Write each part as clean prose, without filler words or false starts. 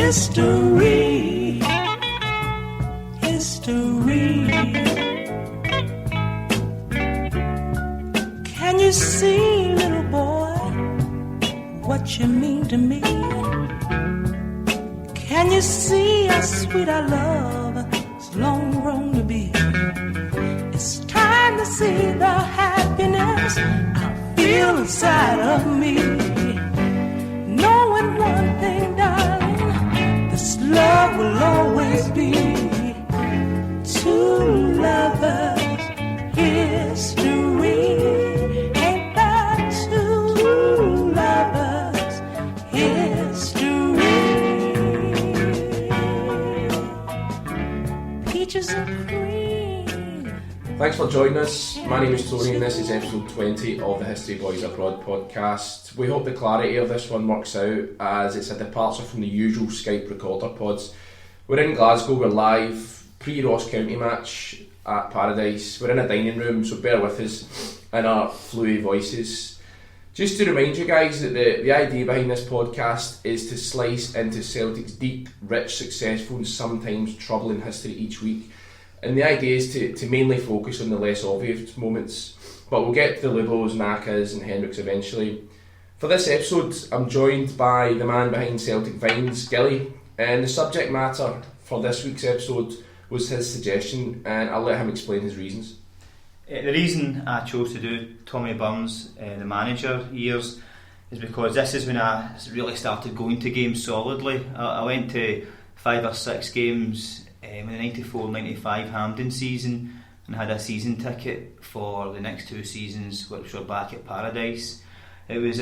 History. Can you see, little boy, what you mean to me? Can you see how sweet our love has long grown to be? It's time to see the happiness I feel inside of me. Knowing one thing, darling, this love will always be two lovers. History, ain't that two lovers? History, peaches and cream. Thanks for joining us. My name is Tony and this is episode 20 of the History Bhoys Abroad podcast. We hope the clarity of this one works out as it's a departure from the usual Skype recorder pods. We're in Glasgow, we're live, pre-Ross County match at Paradise. We're in a dining room, so bear with us in our fluey voices. Just to remind you guys that the idea behind this podcast is to slice into Celtic's deep, rich, successful and sometimes troubling history each week. And the idea is to mainly focus on the less obvious moments, but we'll get to the Lubos, Nakas and Hendricks eventually. For this episode, I'm joined by the man behind Celtic Vines, Gilly, and the subject matter for this week's episode was his suggestion, and I'll let him explain his reasons. The reason I chose to do Tommy Burns, the manager years, is because this is when I really started going to games solidly. I went to 5 or 6 games in the 94-95 Hampden season and had a season ticket for the next 2 seasons, which were back at Paradise. It was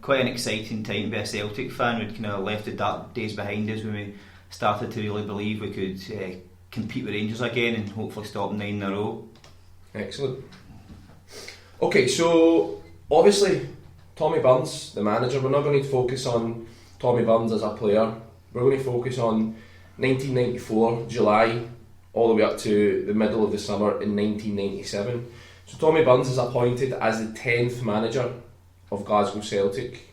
quite an exciting time to be a Celtic fan. We'd kind of left the dark days behind us when we started to really believe we could compete with Rangers again and hopefully stop 9 in a row. Excellent. Okay, so obviously Tommy Burns, the manager, we're not going to focus on Tommy Burns as a player. We're going to focus on 1994, July, all the way up to the middle of the summer in 1997. So Tommy Burns is appointed as the 10th manager of Glasgow Celtic.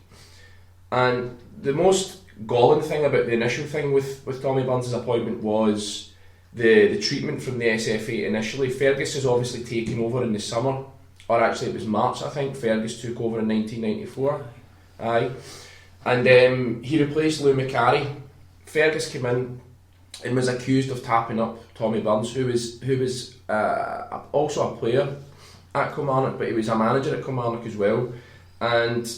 And the most galling thing about the initial thing with Tommy Burns' appointment was the treatment from the SFA initially. Fergus has obviously taken over in the summer, or actually it was March I think, Fergus took over in 1994. Aye. And he replaced Lou McCarry. Fergus came in and was accused of tapping up Tommy Burns, who was also a player at Kilmarnock, but he was a manager at Kilmarnock as well. And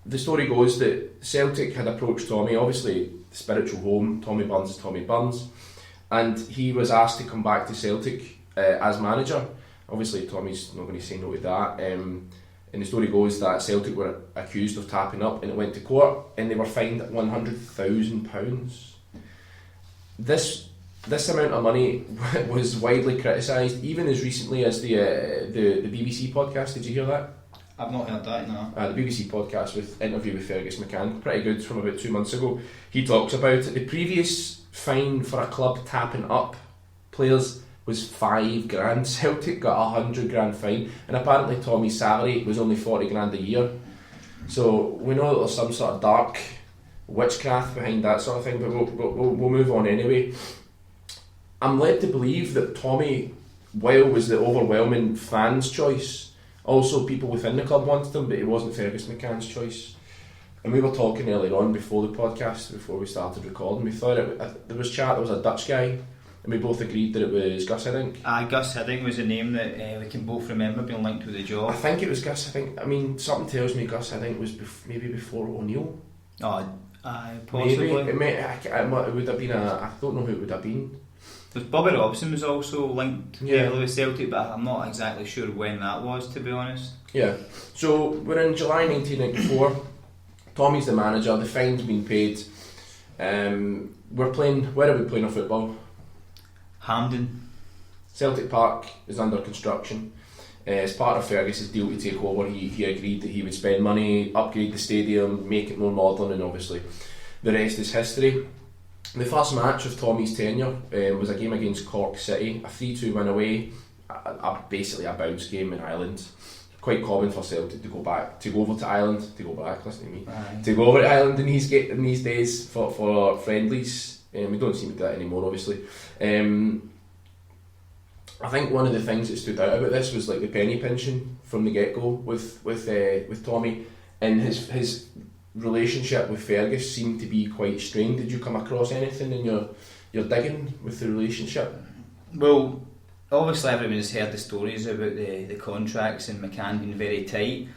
the story goes that Celtic had approached Tommy, obviously the spiritual home, Tommy Burns is Tommy Burns, and he was asked to come back to Celtic as manager. Obviously Tommy's not going to say no to that, and the story goes that Celtic were accused of tapping up and it went to court and they were fined £100,000. This amount of money was widely criticised, even as recently as the BBC podcast. Did you hear that? I've not heard that, no. The BBC podcast with interview with Fergus McCann, pretty good, from about 2 months ago. He talks about it. The previous fine for a club tapping up players was £5,000. Celtic got £100,000 fine, and apparently Tommy's salary was only £40,000 a year. So we know that there's some sort of dark witchcraft behind that sort of thing, but we'll move on anyway. I'm led to believe that Tommy, while was the overwhelming fans' choice, also people within the club wanted him, but it wasn't Fergus McCann's choice. And we were talking earlier on before the podcast, before we started recording, we thought there was chat, there was a Dutch guy, and we both agreed that it was Gus Hiddink. Gus Hiddink was a name that we can both remember being linked with the job. I think it was Gus Hiddink. I mean, something tells me Gus Hiddink was maybe before O'Neill. Possibly. Maybe. It would have been I don't know who it would have been. Bobby Robson was also linked with Celtic, but I'm not exactly sure when that was, to be honest. Yeah. So we're in July 1994. Tommy's the manager. The fine's been paid. We're playing. Where are we playing our football? Hampden. Celtic Park is under construction. As part of Fergus's deal to take over, he agreed that he would spend money, upgrade the stadium, make it more modern, and obviously the rest is history. The first match of Tommy's tenure was a game against Cork City, a 3-2 win away, basically a bounce game in Ireland. quite common for Celtic to go over to Ireland, to go over to Ireland in these days for friendlies. We don't seem to do that anymore, obviously. I think one of the things that stood out about this was like the penny pinching from the get-go with Tommy, and his relationship with Fergus seemed to be quite strained. Did you come across anything in your digging with the relationship? Well, obviously everyone's heard the stories about the contracts and McCann being very tight.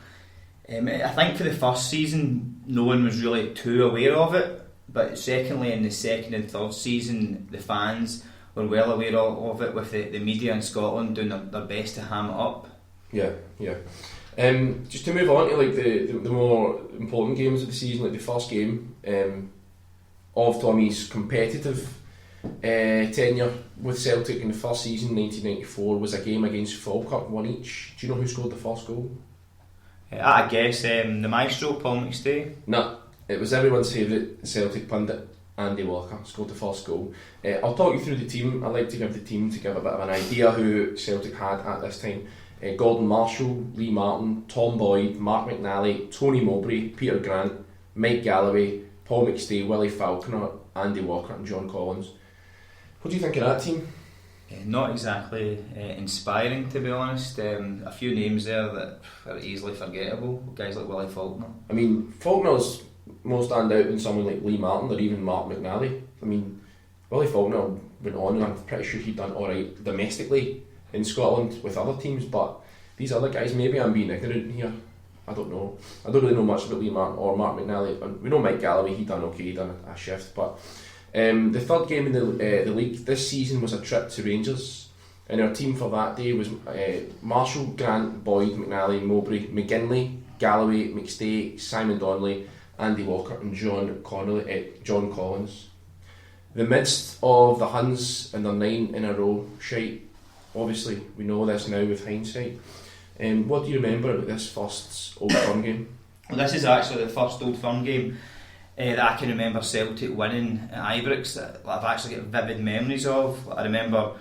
I think for the first season no one was really too aware of it, but secondly in the second and third season the fans were well aware of it, with the media in Scotland doing their best to ham it up. Yeah. Just to move on to like the more important games of the season, like the first game of Tommy's competitive tenure with Celtic in the first season, 1994, was a game against Falkirk, 1-1. Do you know who scored the first goal? I guess the maestro, Paul McStay. No, it was everyone's favourite Celtic pundit, Andy Walker, scored the first goal. I'll talk you through the team. I like to give the team to give a bit of an idea who Celtic had at this time. Gordon Marshall, Lee Martin, Tom Boyd, Mark McNally, Tony Mowbray, Peter Grant, Mike Galloway, Paul McStay, Willie Falconer, Andy Walker and John Collins. What do you think of that team? Not exactly inspiring, to be honest. A few names there that are easily forgettable. Guys like Willie Falconer. I mean, Falconer's more stand out than someone like Lee Martin or even Mark McNally. I mean, Willie Falconer went on, and I'm pretty sure he'd done alright domestically in Scotland with other teams, but these other guys, maybe I'm being ignorant here. I don't know. I don't really know much about Lee Martin or Mark McNally. We know Mike Galloway, he done okay, he done a shift, but the third game in the league this season was a trip to Rangers, and our team for that day was Marshall, Grant, Boyd, McNally, Mowbray, McGinley, Galloway, McStay, Simon Donnelly, Andy Walker and John Collins. The midst of the Huns and their 9 in a row shite, obviously we know this now with hindsight. What do you remember about this first Old Firm game? Well, this is actually the first Old Firm game that I can remember Celtic winning at Ibrox that I've actually got vivid memories of. I remember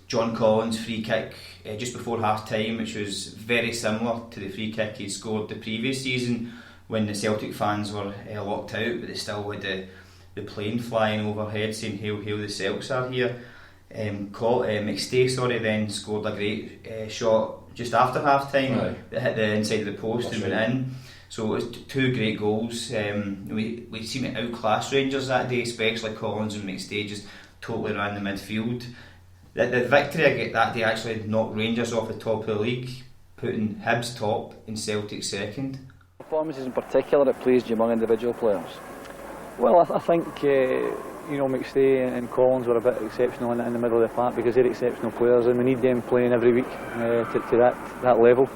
John Collins' free kick just before half time, which was very similar to the free kick he'd scored the previous season when the Celtic fans were locked out, but they still had the plane flying overhead saying "Hail, hail, the Celts are here." McStay then scored a great shot just after half time that hit the inside of the post and went in. So it was 2 great goals. We seemed to outclass Rangers that day, especially Collins and McStay just totally ran the midfield. The victory that day actually knocked Rangers off the top of the league, putting Hibs top and Celtic second. Performances in particular that pleased you among individual players? Well, I think McStay and Collins were a bit exceptional in the middle of the park because they're exceptional players and we need them playing every week to that level.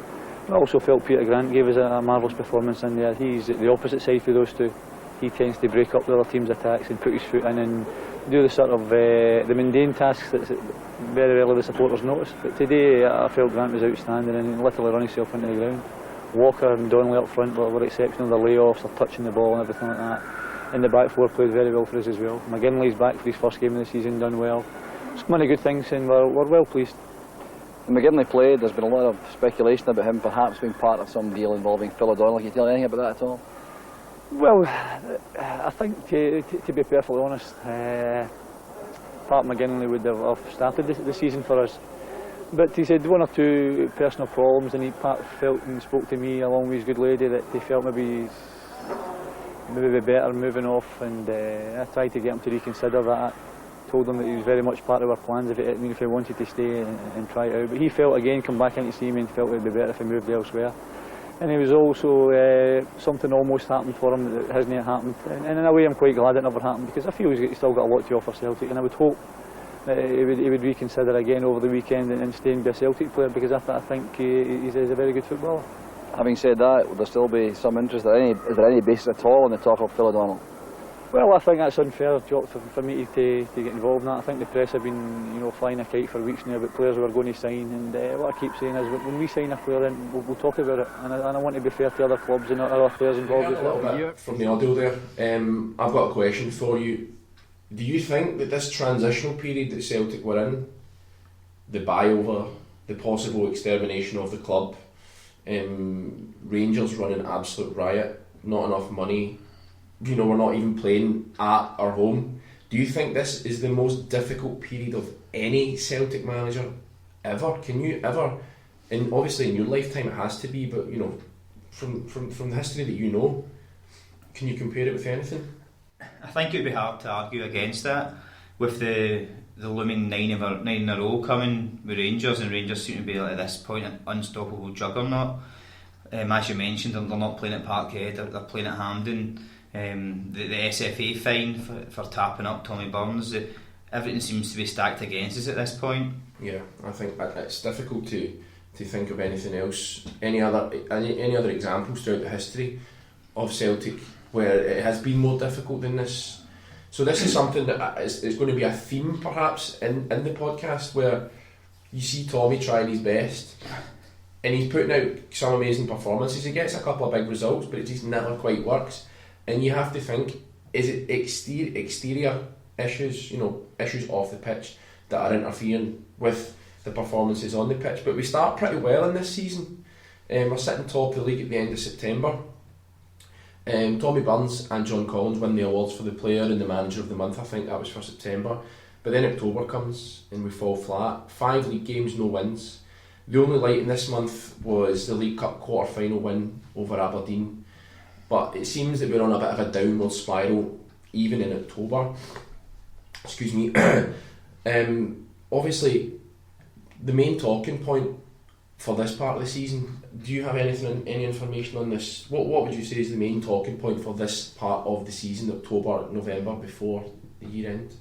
I also felt Peter Grant gave us a marvellous performance in there. He's at the opposite side for those two. He tends to break up the other team's attacks and put his foot in and do the sort of the mundane tasks that very rarely the supporters notice. But today I felt Grant was outstanding and literally run himself into the ground. Walker and Donnelly up front were exceptional. Their layoffs, their touching the ball and everything like that. And the back four played very well for us as well. McGinley's back for his first game of the season, done well. So many good things and we're well pleased. When McGinley played, there's been a lot of speculation about him perhaps being part of some deal involving Phil O'Donnell. Can you tell anything about that at all? Well, I think to be perfectly honest, Pat McGinley would have started the season for us. But he's had 1 or 2 personal problems and Pat felt and spoke to me along with his good lady that he felt maybe be better moving off, and I tried to get him to reconsider that. Told him that he was very much part of our plans if he wanted to stay and try it out. But he felt again, come back in to see me and felt it would be better if he moved elsewhere. And it was also something almost happened for him that hasn't yet happened. And in a way I'm quite glad it never happened because I feel he's still got a lot to offer Celtic, and I would hope that he would reconsider again over the weekend and stay and be a Celtic player because I think he's a very good footballer. Having said that, will there still be some interest? Is there any basis at all on the talk of Phil O'Donnell? Well, I think that's unfair job for me to get involved in that. I think the press have been flying a kite for weeks now about players who are going to sign, and what I keep saying is when we sign a player then we'll talk about it, and I want to be fair to other clubs and other players involved as well. From the audio there, I've got a question for you. Do you think that this transitional period that Celtic were in, the buy-over, the possible extermination of the club, Rangers running absolute riot, not enough money. You know, we're not even playing at our home. Do you think this is the most difficult period of any Celtic manager ever? Can you ever, and obviously in your lifetime it has to be, but you know, from the history that you know, can you compare it with anything? I think it would be hard to argue against that with the looming nine in a row coming with Rangers, and Rangers seem to be at this point an unstoppable juggernaut. As you mentioned, they're not playing at Parkhead, they're playing at Hampden. The SFA fine for tapping up Tommy Burns, everything seems to be stacked against us at this point. Yeah, I think it's difficult to think of anything else, any other examples throughout the history of Celtic where it has been more difficult than this. So this is something that is going to be a theme perhaps in the podcast, where you see Tommy trying his best and he's putting out some amazing performances. He gets a couple of big results, but it just never quite works. And you have to think, is it exterior issues, you know, issues off the pitch that are interfering with the performances on the pitch? But we start pretty well in this season. We're sitting top of the league at the end of September. Tommy Burns and John Collins win the awards for the player and the manager of the month. I think that was for September. But then October comes and we fall flat. 5 league games, no wins. The only light in this month was the League Cup quarter-final win over Aberdeen. But it seems that we're on a bit of a downward spiral even in October. Excuse me. Obviously, the main talking point for this part of the season, do you have any information on this? What would you say is the main talking point for this part of the season, October, November, before the year end?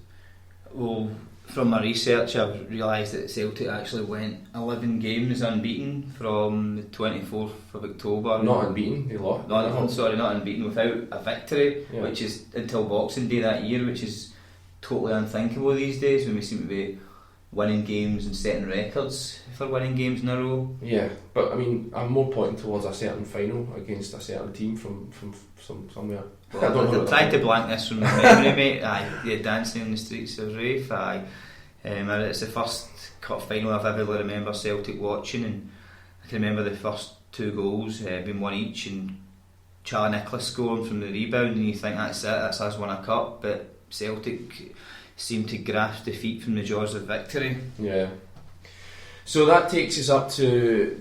Well, from my research, I've realised that Celtic actually went 11 games unbeaten from the 24th of October. Not unbeaten, they lost. Not unbeaten without a victory, yeah. Which is until Boxing Day that year, which is totally unthinkable these days when we seem to be winning games and setting records for winning games in a row. Yeah, but I mean, I'm more pointing towards a certain final against a certain team from somewhere. Well, I tried to blank this from my memory, mate. Yeah, dancing in the streets of Rafe. It's the first cup final I've ever remember Celtic watching, and I can remember the first 2 goals being one each, and Charlie Nicholas scoring from the rebound, and you think that's it, that's us won a cup. But Celtic seemed to grasp defeat from the jaws of victory. Yeah. So that takes us up to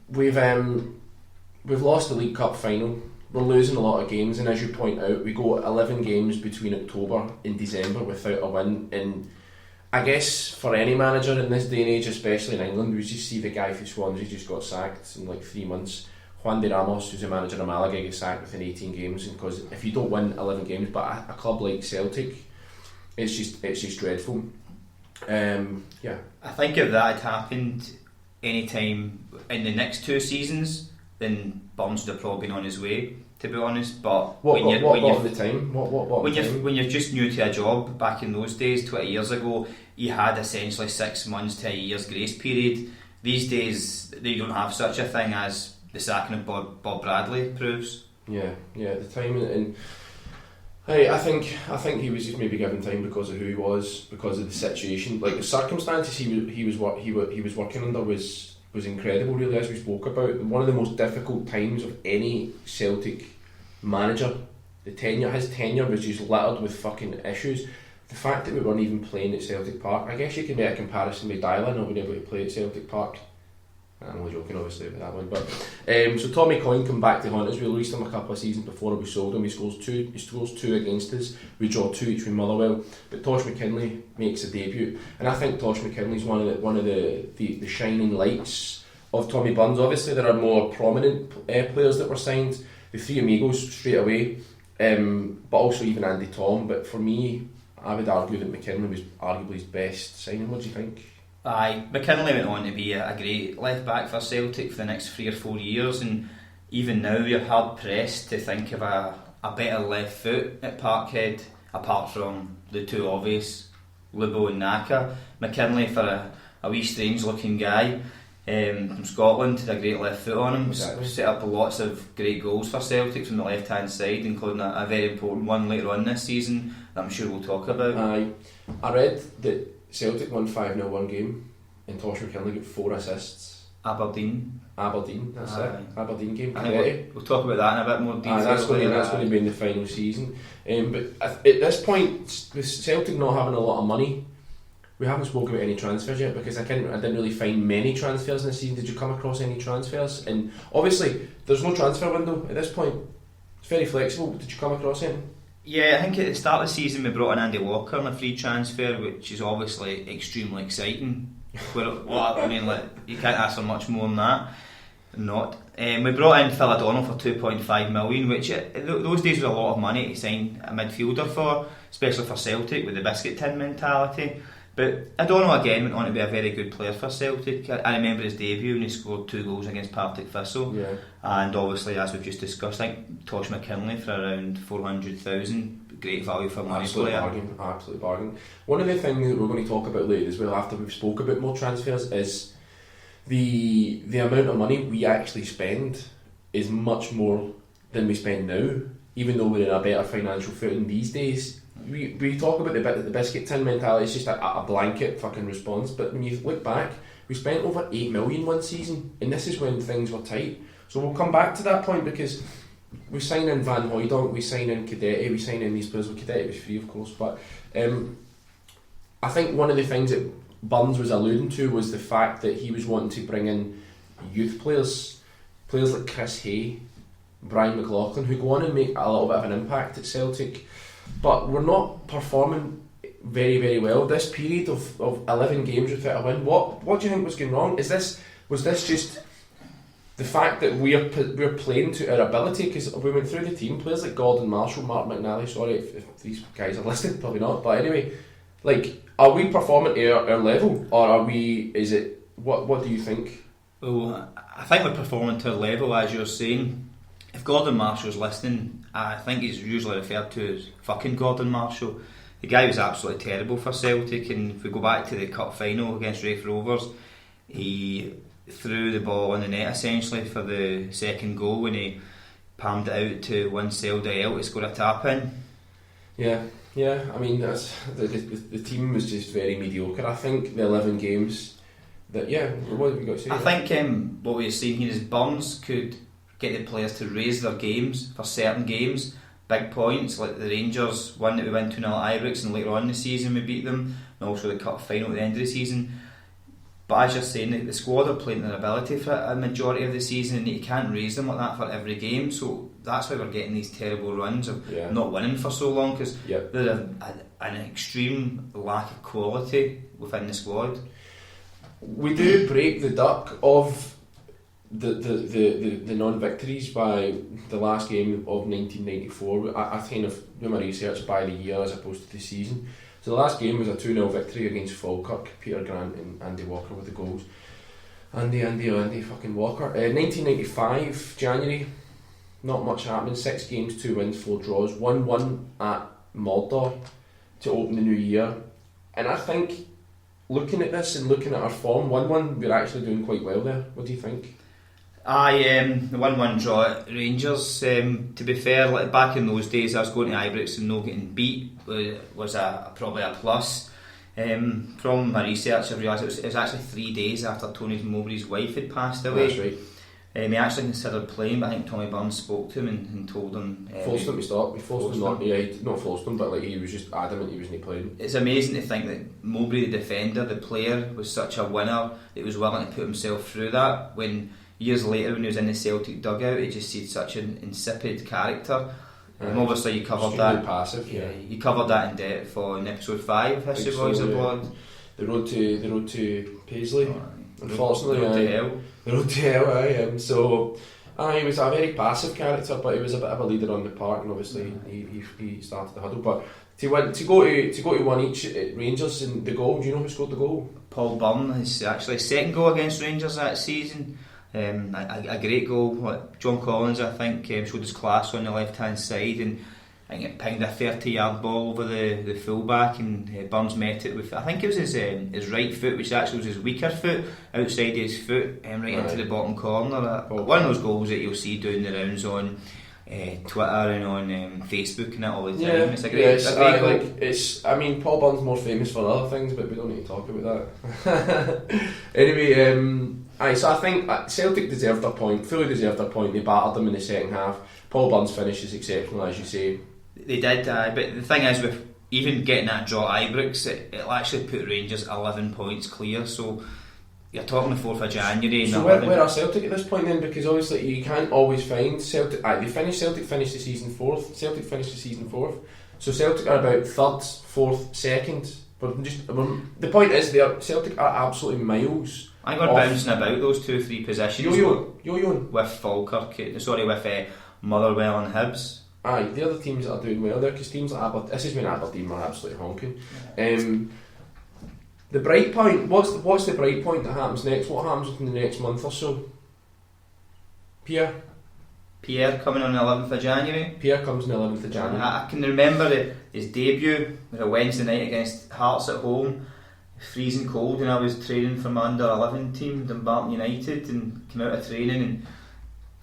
we've lost the League Cup final. We're losing a lot of games, and as you point out, we go 11 games between October and December without a win. And I guess for any manager in this day and age, especially in England, we just see the guy who Swansea just got sacked in like 3 months. Juan de Ramos, who's a manager of Malaga, gets sacked within 18 games, because if you don't win 11 games, but a club like Celtic, it's just dreadful. Yeah. I think if that had happened any time in the next 2 seasons, then Burns would have probably been on his way, to be honest. But when you're just new to a job, back in those days, 20 years ago, you had essentially 6 months to a year's grace period. These days, they don't have such a thing, as the sacking of Bob Bradley proves. Yeah, at the time, and I think he was just maybe given time because of who he was, because of the situation, like the circumstances he was working under was incredible, really, as we spoke about. One of the most difficult times of any Celtic manager. His tenure was just littered with fucking issues. The fact that we weren't even playing at Celtic Park, I guess you can make a comparison with Dylan not being able to play at Celtic Park. I'm only joking, obviously, about that one. But so Tommy Coyne come back to haunt us. We released him a couple of seasons before we sold him. He scores two against us. We draw 2 each with Motherwell. But Tosh McKinlay makes a debut, and I think Tosh McKinlay's one of the shining lights of Tommy Burns. Obviously, there are more prominent players that were signed. The Three Amigos straight away, but also even Andy Tom. But for me, I would argue that McKinlay was arguably his best signing. What do you think? Aye, McKinlay went on to be a great left back for Celtic for the next 3 or 4 years, and even now you're hard pressed to think of a better left foot at Parkhead, apart from the 2 obvious, Lubo and Naka. McKinlay, for a wee strange looking guy from Scotland, had a great left foot on him. Exactly. Set up lots of great goals for Celtic from the left hand side, including a very important one later on this season that I'm sure we'll talk about. Aye, I read that Celtic won 5-0 one game and Tosh McKinlay got 4 assists. Aberdeen, that's it. Aberdeen game. I think we'll talk about that in a bit more detail. That's going to be in the final season. But at this point, with Celtic not having a lot of money, we haven't spoken about any transfers yet, because I didn't really find many transfers in the season. Did you come across any transfers? And obviously, there's no transfer window at this point. It's very flexible. Did you come across any? Yeah, I think at the start of the season we brought in Andy Walker on a free transfer, which is obviously extremely exciting. I mean, you can't ask for much more than that. Not. We brought in Phil O'Donnell for 2.5 million, which those days was a lot of money to sign a midfielder for, especially for Celtic with the biscuit tin mentality. But O'Donnell again went on to be a very good player for Celtic. I remember his debut when he scored 2 goals against Partick Thistle. Yeah. And obviously, as we've just discussed, I think Tosh McKinley for around 400,000, great value for money player. Absolute bargain. One of the things that we're going to talk about later as well, after we've spoke about more transfers, is the amount of money we actually spend is much more than we spend now, even though we're in a better financial footing these days. We talk about the biscuit tin mentality, it's just a blanket fucking response, but when you look back, we spent over 8 million one season, and this is when things were tight. So we'll come back to that point, because we sign in Van Hooijdonk, we sign in Cadete, we sign in these players. Well, Cadete was free, of course, but I think one of the things that Burns was alluding to was the fact that he was wanting to bring in youth players like Chris Hay, Brian McLaughlin, who go on and make a little bit of an impact at Celtic, but we're not performing very, very well. This period of 11 games without a win, what do you think was going wrong? Was this just the fact that we're playing to our ability? Because we went through the team, players like Gordon Marshall, Mark McNally, sorry if these guys are listed, probably not, but anyway, like, are we performing at our level, or are we, is it, what do you think? Well, I think we're performing to a level, as you're saying. If Gordon Marshall's listening, I think he's usually referred to as fucking Gordon Marshall. The guy was absolutely terrible for Celtic, and if we go back to the cup final against Raith Rovers, he threw the ball in the net essentially for the second goal when he palmed it out to Winsell Dale to score a tap in. Yeah, I mean, that's the team was just very mediocre. I think the 11 games that, what have you got to say? I think what we're seeing here is Burns could get the players to raise their games for certain games, big points like the Rangers one that we went 2-0 at Ibrox, and later on in the season we beat them, and also the cup final at the end of the season. But as you're saying, the squad are playing their ability for a majority of the season, and you can't raise them like that for every game, so that's why we're getting these terrible runs of not winning for so long, because there's an extreme lack of quality within the squad. We do break the duck of the non-victories by the last game of 1994. I kind of do my research by the year as opposed to the season. So the last game was a 2-0 victory against Falkirk. Peter Grant and Andy Walker with the goals. Andy fucking Walker. 1995 January, not much happening. 6 games, 2 wins, 4 draws. 1-1 at Mordor to open the new year. And I think, looking at this and looking at our form, 1-1, we're actually doing quite well there. What do you think? The 1-1 draw at Rangers, to be fair, like back in those days, I was going to Ibrox and not getting beat was probably a plus. From my research, I realised it was actually 3 days after Tony Mowbray's wife had passed away. That's right. He actually considered playing, but I think Tommy Burns spoke to him and told him... forced him to stop. He forced him not. Yeah, not forced him, but like he was just adamant he wasn't playing. It's amazing to think that Mowbray, the defender, the player, was such a winner that he was willing to put himself through that, when years later when he was in the Celtic dugout he just seemed such an insipid character. Obviously you covered that passive, you covered that in depth in episode 5 of History Bhoys Abroad. The road to Paisley, unfortunately. The road to hell, So he was a very passive character, but he was a bit of a leader on the park, and obviously he started the huddle. But to go to one each at Rangers, and the goal, do you know who scored the goal? Paul Byrne, his actually second goal against Rangers that season. A great goal. John Collins, I think, showed his class on the left hand side, and I think it pinged a 30-yard ball over the fullback, and Burns met it with, I think it was his right foot, which actually was his weaker foot, outside his foot, right into the bottom corner. One of those goals that you'll see doing the rounds on Twitter and on Facebook and that all the time. It's a great goal. I mean, Paul Byrne's more famous for other things, but we don't need to talk about that. Anyway, Aye, so I think Celtic deserved their point, fully deserved their point. They battered them in the second half. Paul Burns' finish is exceptional, as you say. They did, but the thing is, with even getting that draw at Ibrox, it'll actually put Rangers 11 points clear. So you're talking the 4th of January. So where are Celtic at this point then? Because obviously you can't always find Celtic. Celtic finished the season 4th. Celtic finished the season 4th. So Celtic are about 3rd, 4th, 2nd. But the point is, Celtic are absolutely miles. I got bouncing about those 2-3 positions. Yo-yoing. With Falkirk, with Motherwell and Hibs. Aye, the other teams that are doing well there, because teams like Aberdeen, this is when Aberdeen were absolutely honking. The bright point, what's the bright point that happens next? What happens in the next month or so? Pierre Coming on the 11th of January. Pierre comes on the 11th of January. I can remember his debut was a Wednesday night against Hearts at home. Freezing cold, and I was training for my under 11 team, Dumbarton United, and came out of training and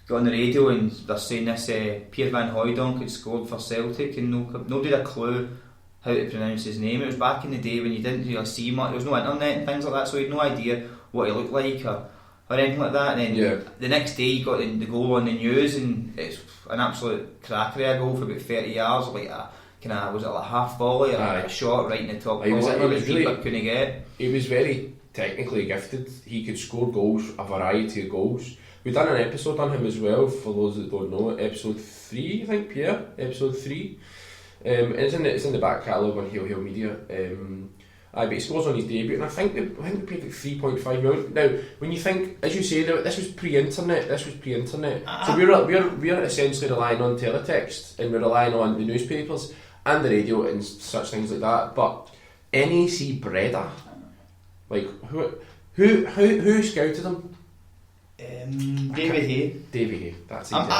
got on the radio and they're saying this Pierre Van Hooijdonk had scored for Celtic, and nobody had a clue how to pronounce his name. It was back in the day when you didn't really see much, there was no internet and things like that, so you had no idea what he looked like or anything like that. And then the next day he got the goal on the news, and it's an absolute cracker of a goal for about 30 yards, like a was it like a half volley or a shot right in the top corner that the keeper couldn't get. He was very technically gifted. He could score goals, a variety of goals. We've done an episode on him as well, for those that don't know, episode 3, I think, Pierre, episode 3. It's in the back catalogue on HailHailMedia. But he scores on his debut, and I think we paid like 3.5 million. Now, when you think, as you say, this was pre-internet. So we're essentially relying on teletext, and we're relying on the newspapers and the radio and such things like that. But NAC Breda, like who scouted him? David Hay. That's exactly.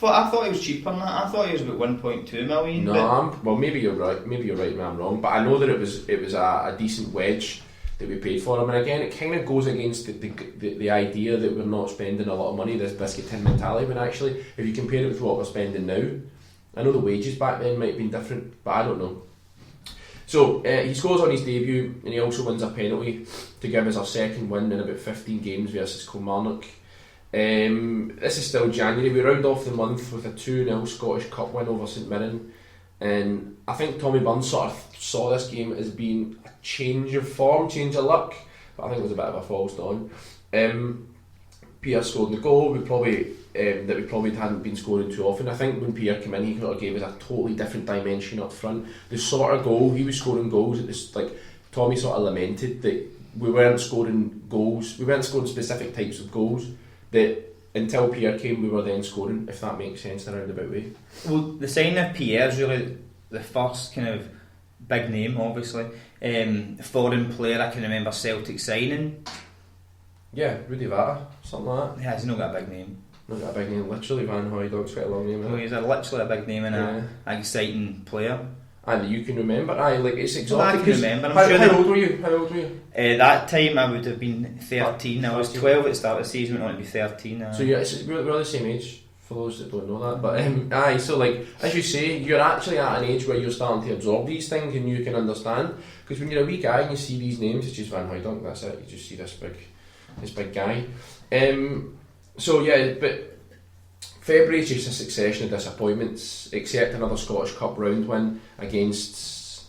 I thought he was cheaper than that. I thought he was about 1.2 million. No, well, maybe you're right. Maybe I'm wrong. But I know that it was a decent wedge that we paid for him. And again, it kind of goes against the idea that we're not spending a lot of money. This biscuit tin mentality. When actually, if you compare it with what we're spending now, I know the wages back then might have been different, but I don't know. So he scores on his debut, and he also wins a penalty to give us our second win in about 15 games versus Kilmarnock. This is still January. We round off the month with a 2-0 Scottish Cup win over St Mirren, and I think Tommy Burns sort of saw this game as being a change of form, change of luck, but I think it was a bit of a false dawn. Pierre scored the goal. We probably hadn't been scoring too often. I think when Pierre came in, he sort of gave us a totally different dimension up front. The sort of goal he was scoring goals at this, like Tommy sort of lamented that we weren't scoring goals. We weren't scoring specific types of goals that until Pierre came, we were then scoring. If that makes sense in a roundabout way. Well, the signing of Pierre is really the first kind of big name, obviously. Foreign player I can remember Celtic signing. Yeah, Rudy Vata, something like that. Yeah, he's not got a big name. Not got a big name. Literally, Van Hooijdonk's quite a long name. Well, he's literally a big name and an exciting player. And you can remember. It's exotic. I can remember. How old were you? That time I would have been 13. I was 12 at the start of the season. Went on to be 13. So we're the same age, for those that don't know that. But so like as you say, you're actually at an age where you're starting to absorb these things and you can understand. Because when you're a wee guy and you see these names, it's just Van Hooijdonk. That's it. You just see this big guy. But February is just a succession of disappointments, except another Scottish Cup round win against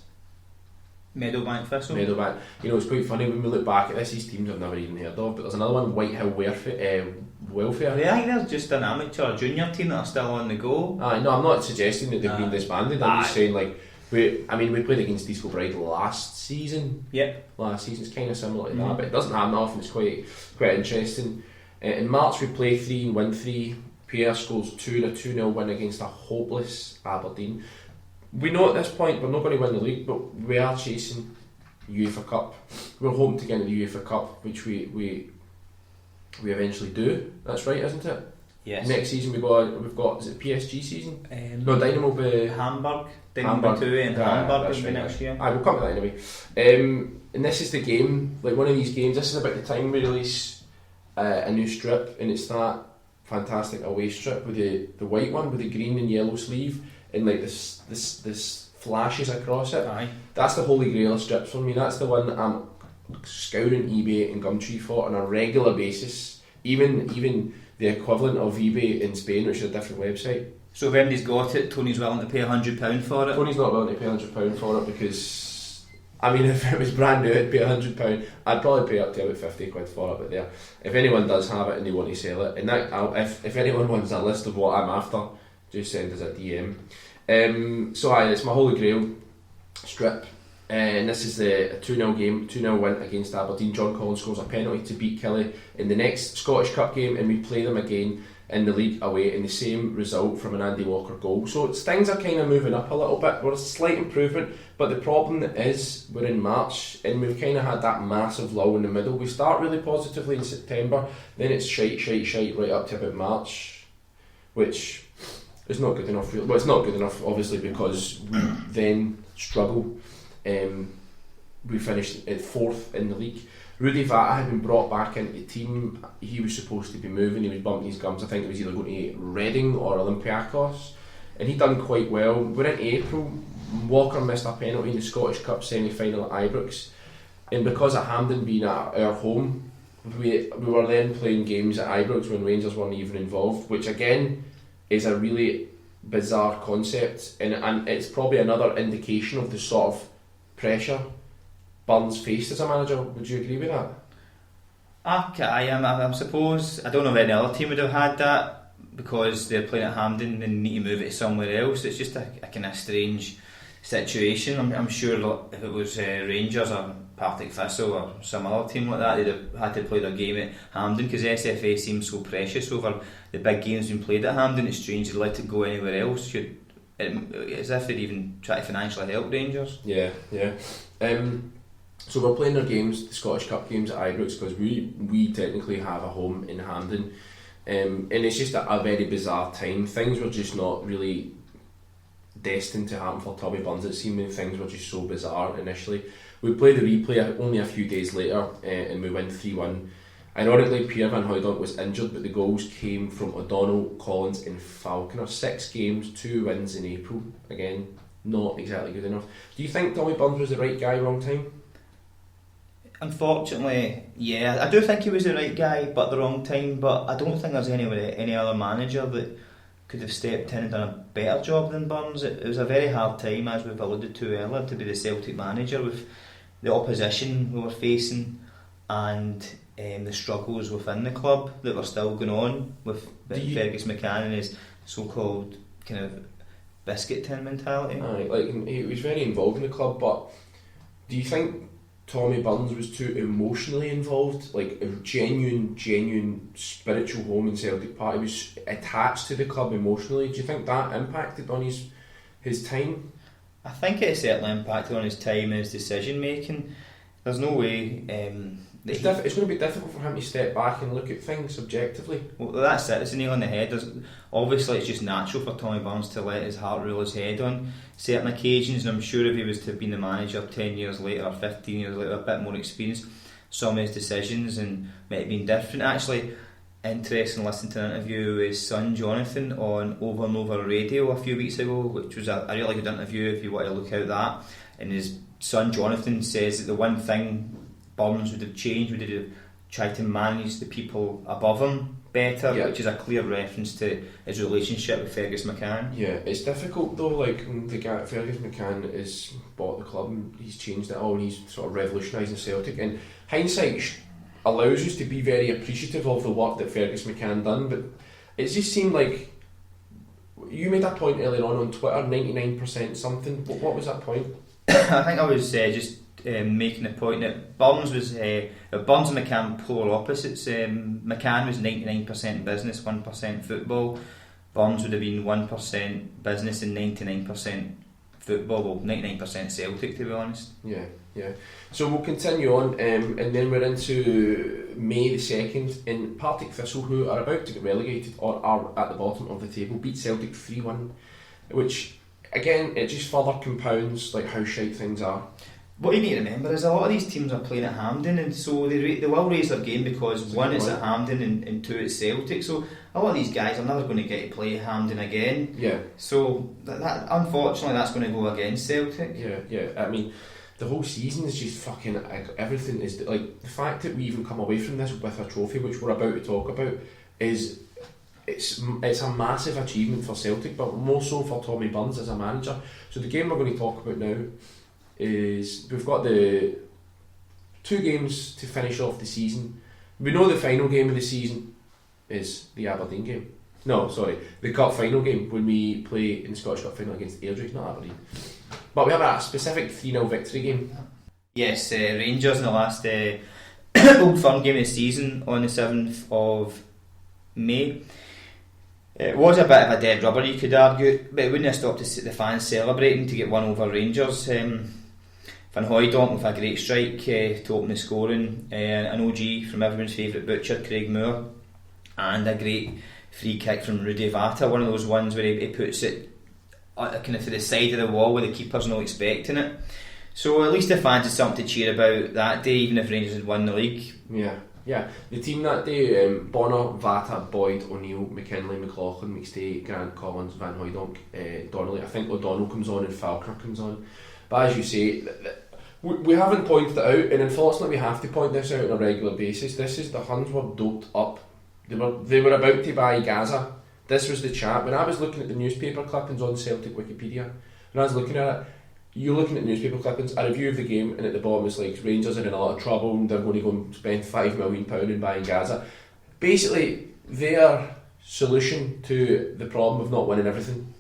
Meadowbank Thistle. It's quite funny when we look back at this, these teams I've never even heard of, but there's another one, Whitehill Welfare. I think there's just an amateur junior team that are still on the go. No, I'm not suggesting that they've been disbanded. I'm just saying, like, we played against Disco Bride last season. Yep. Last season, it's kind of similar to that, but it doesn't happen often. It's quite interesting. In March we play 3 and win 3. Pierre scores 2 in a 2-0 win against a hopeless Aberdeen. We know at this point we're not going to win the league, but we are chasing UEFA Cup. We're hoping to get into the UEFA Cup, which we eventually do. That's right, isn't it? Yes. Next season we've got is it PSG season? No, Dynamo will be Hamburg. Dynamo 2 in Hamburg will be next year. We'll come to that anyway. And this is the game, like one of these games. This is about the time we release a new strip, and it's that fantastic away strip with the white one with the green and yellow sleeve and like this flashes across it. Aye. That's the holy grail of strips for me. That's the one that I'm scouring eBay and Gumtree for on a regular basis, even the equivalent of eBay in Spain, which is a different website. So if anybody's got it, Tony's willing to pay £100 for it? Tony's not willing to pay £100 for it because, I mean, if it was brand new, I'd pay £100. I'd probably pay up to about £50 for it, but there. If anyone does have it and they want to sell it, and that, if anyone wants a list of what I'm after, just send us a DM. So it's my Holy Grail strip. And this is a 2-0 game, 2-0 win against Aberdeen. John Collins scores a penalty to beat Gilly in the next Scottish Cup game, and we play them again in the league away in the same result from an Andy Walker goal. So things are kind of moving up a little bit. We're a slight improvement, but the problem is we're in March and we've kind of had that massive lull in the middle. We start really positively in September, then it's shite right up to about March, which is not good enough. Well, it's not good enough obviously because we then struggle. We finished at 4th in the league. Rudy Vata had been brought back into the team. He was supposed to be moving, he was bumping his gums. I think it was either going to Reading or Olympiacos, and he done quite well. We're in April. Walker missed a penalty in the Scottish Cup semi-final at Ibrox, and because of Hampden being at our home, we were then playing games at Ibrox when Rangers weren't even involved, which again is a really bizarre concept, and it's probably another indication of the sort of pressure Burns faced as a manager. Would you agree with that? I suppose I don't know if any other team would have had that because they're playing at Hampden and need to move it to somewhere else. It's just a kind of strange situation. I'm sure if it was Rangers or Partick Thistle or some other team like that, they'd have had to play their game at Hampden because SFA seems so precious over the big games being played at Hampden. It's strange to let it go anywhere else. As if they'd even try to financially help Rangers. Yeah. So we're playing our games, the Scottish Cup games at Ibrox, because we technically have a home in Hampden, and it's just a very bizarre time. Things were just not really destined to happen for Tommy Burns. It seemed things were just so bizarre initially. We played the replay only a few days later, and we win 3-1. Ironically, Pierre Van Hooydonk was injured, but the goals came from O'Donnell, Collins and Falconer. 6 games, 2 wins in April. Again, not exactly good enough. Do you think Tommy Burns was the right guy, wrong time? Unfortunately, yeah, I do think he was the right guy, but the wrong time. But I don't think there's any other manager that could have stepped in and done a better job than Burns. It was a very hard time, as we've alluded to earlier, to be the Celtic manager with the opposition we were facing and the struggles within the club that were still going on with Fergus McCann and his so-called kind of biscuit tin mentality. He was very involved in the club, but do you think Tommy Burns was too emotionally involved? Like a genuine spiritual home in Celtic Park. He was attached to the club emotionally. Do you think that impacted on his time? I think it certainly impacted on his time and his decision making. There's no way it's going to be difficult for him to step back and look at things objectively. Well, that's it. It's a nail on the head. Obviously, it's just natural for Tommy Burns to let his heart rule his head on certain occasions, and I'm sure if he was to have been the manager 10 years later or 15 years later, a bit more experience, some of his decisions and might have been different. Actually, interesting listening to an interview with his son Jonathan on Over and Over Radio a few weeks ago, which was a really good interview if you want to look out that. And his son Jonathan says that the one thing Burns would have changed would have tried to manage the people above him better, which is a clear reference to his relationship with Fergus McCann. Yeah, it's difficult though, like the guy Fergus McCann has bought the club and he's changed it all and he's sort of revolutionising Celtic, and hindsight allows us to be very appreciative of the work that Fergus McCann done, but it just seemed like you made that point earlier on Twitter, 99% something. What was that point? I think I was just making the point that Burns and McCann polar opposites. McCann was 99% business, 1% football. Burns would have been 1% business and 99% football. Well, 99% Celtic, to be honest. Yeah. So we'll continue on, and then we're into May the 2nd, and Partick Thistle, who are about to get relegated or are at the bottom of the table, beat Celtic 3-1, which again it just further compounds like how shite things are. What you need to remember is a lot of these teams are playing at Hampden, and so they will raise their game because one, it's at Hampden, and two, it's Celtic. So a lot of these guys are never going to get to play at Hampden again. Yeah. So that unfortunately that's going to go against Celtic. Yeah. I mean, the whole season is just fucking, everything is, like, the fact that we even come away from this with a trophy, which we're about to talk about, is, it's a massive achievement for Celtic, but more so for Tommy Burns as a manager. So the game we're going to talk about now is, we've got the 2 games to finish off the season. We know the final game of the season is the Aberdeen game. No, sorry, the cup final game when we play in the Scottish Cup final against Airdrie, not Aberdeen. But we have a specific 3-0 victory game. Yes, Rangers in the last Old Firm game of the season on the 7th of May. It was a bit of a dead rubber, you could argue, but it wouldn't have stopped the fans celebrating to get one over Rangers. Van Hooijdonk with a great strike to open the scoring, an OG from everyone's favourite butcher, Craig Moore, and a great free kick from Rudi Vata, one of those ones where he puts it kind of to the side of the wall where the keeper's not expecting it. So at least the fans had something to cheer about that day, even if Rangers had won the league. Yeah, the team that day, Bonner, Vata, Boyd, O'Neill, McKinlay, McLaughlin, McStay, Grant, Collins, Van Hooijdonk, Donnelly. I think O'Donnell comes on and Falkner comes on. But as you say, we haven't pointed it out, and unfortunately we have to point this out on a regular basis. The Huns were doped up. They were about to buy Gaza. This was the chat. When I was looking at the newspaper clippings on Celtic Wikipedia, when I was looking at it, you're looking at newspaper clippings, a review of the game, and at the bottom it's like, Rangers are in a lot of trouble and they're going to go and spend £5 million in buying Gaza. Basically, their solution to the problem of not winning everything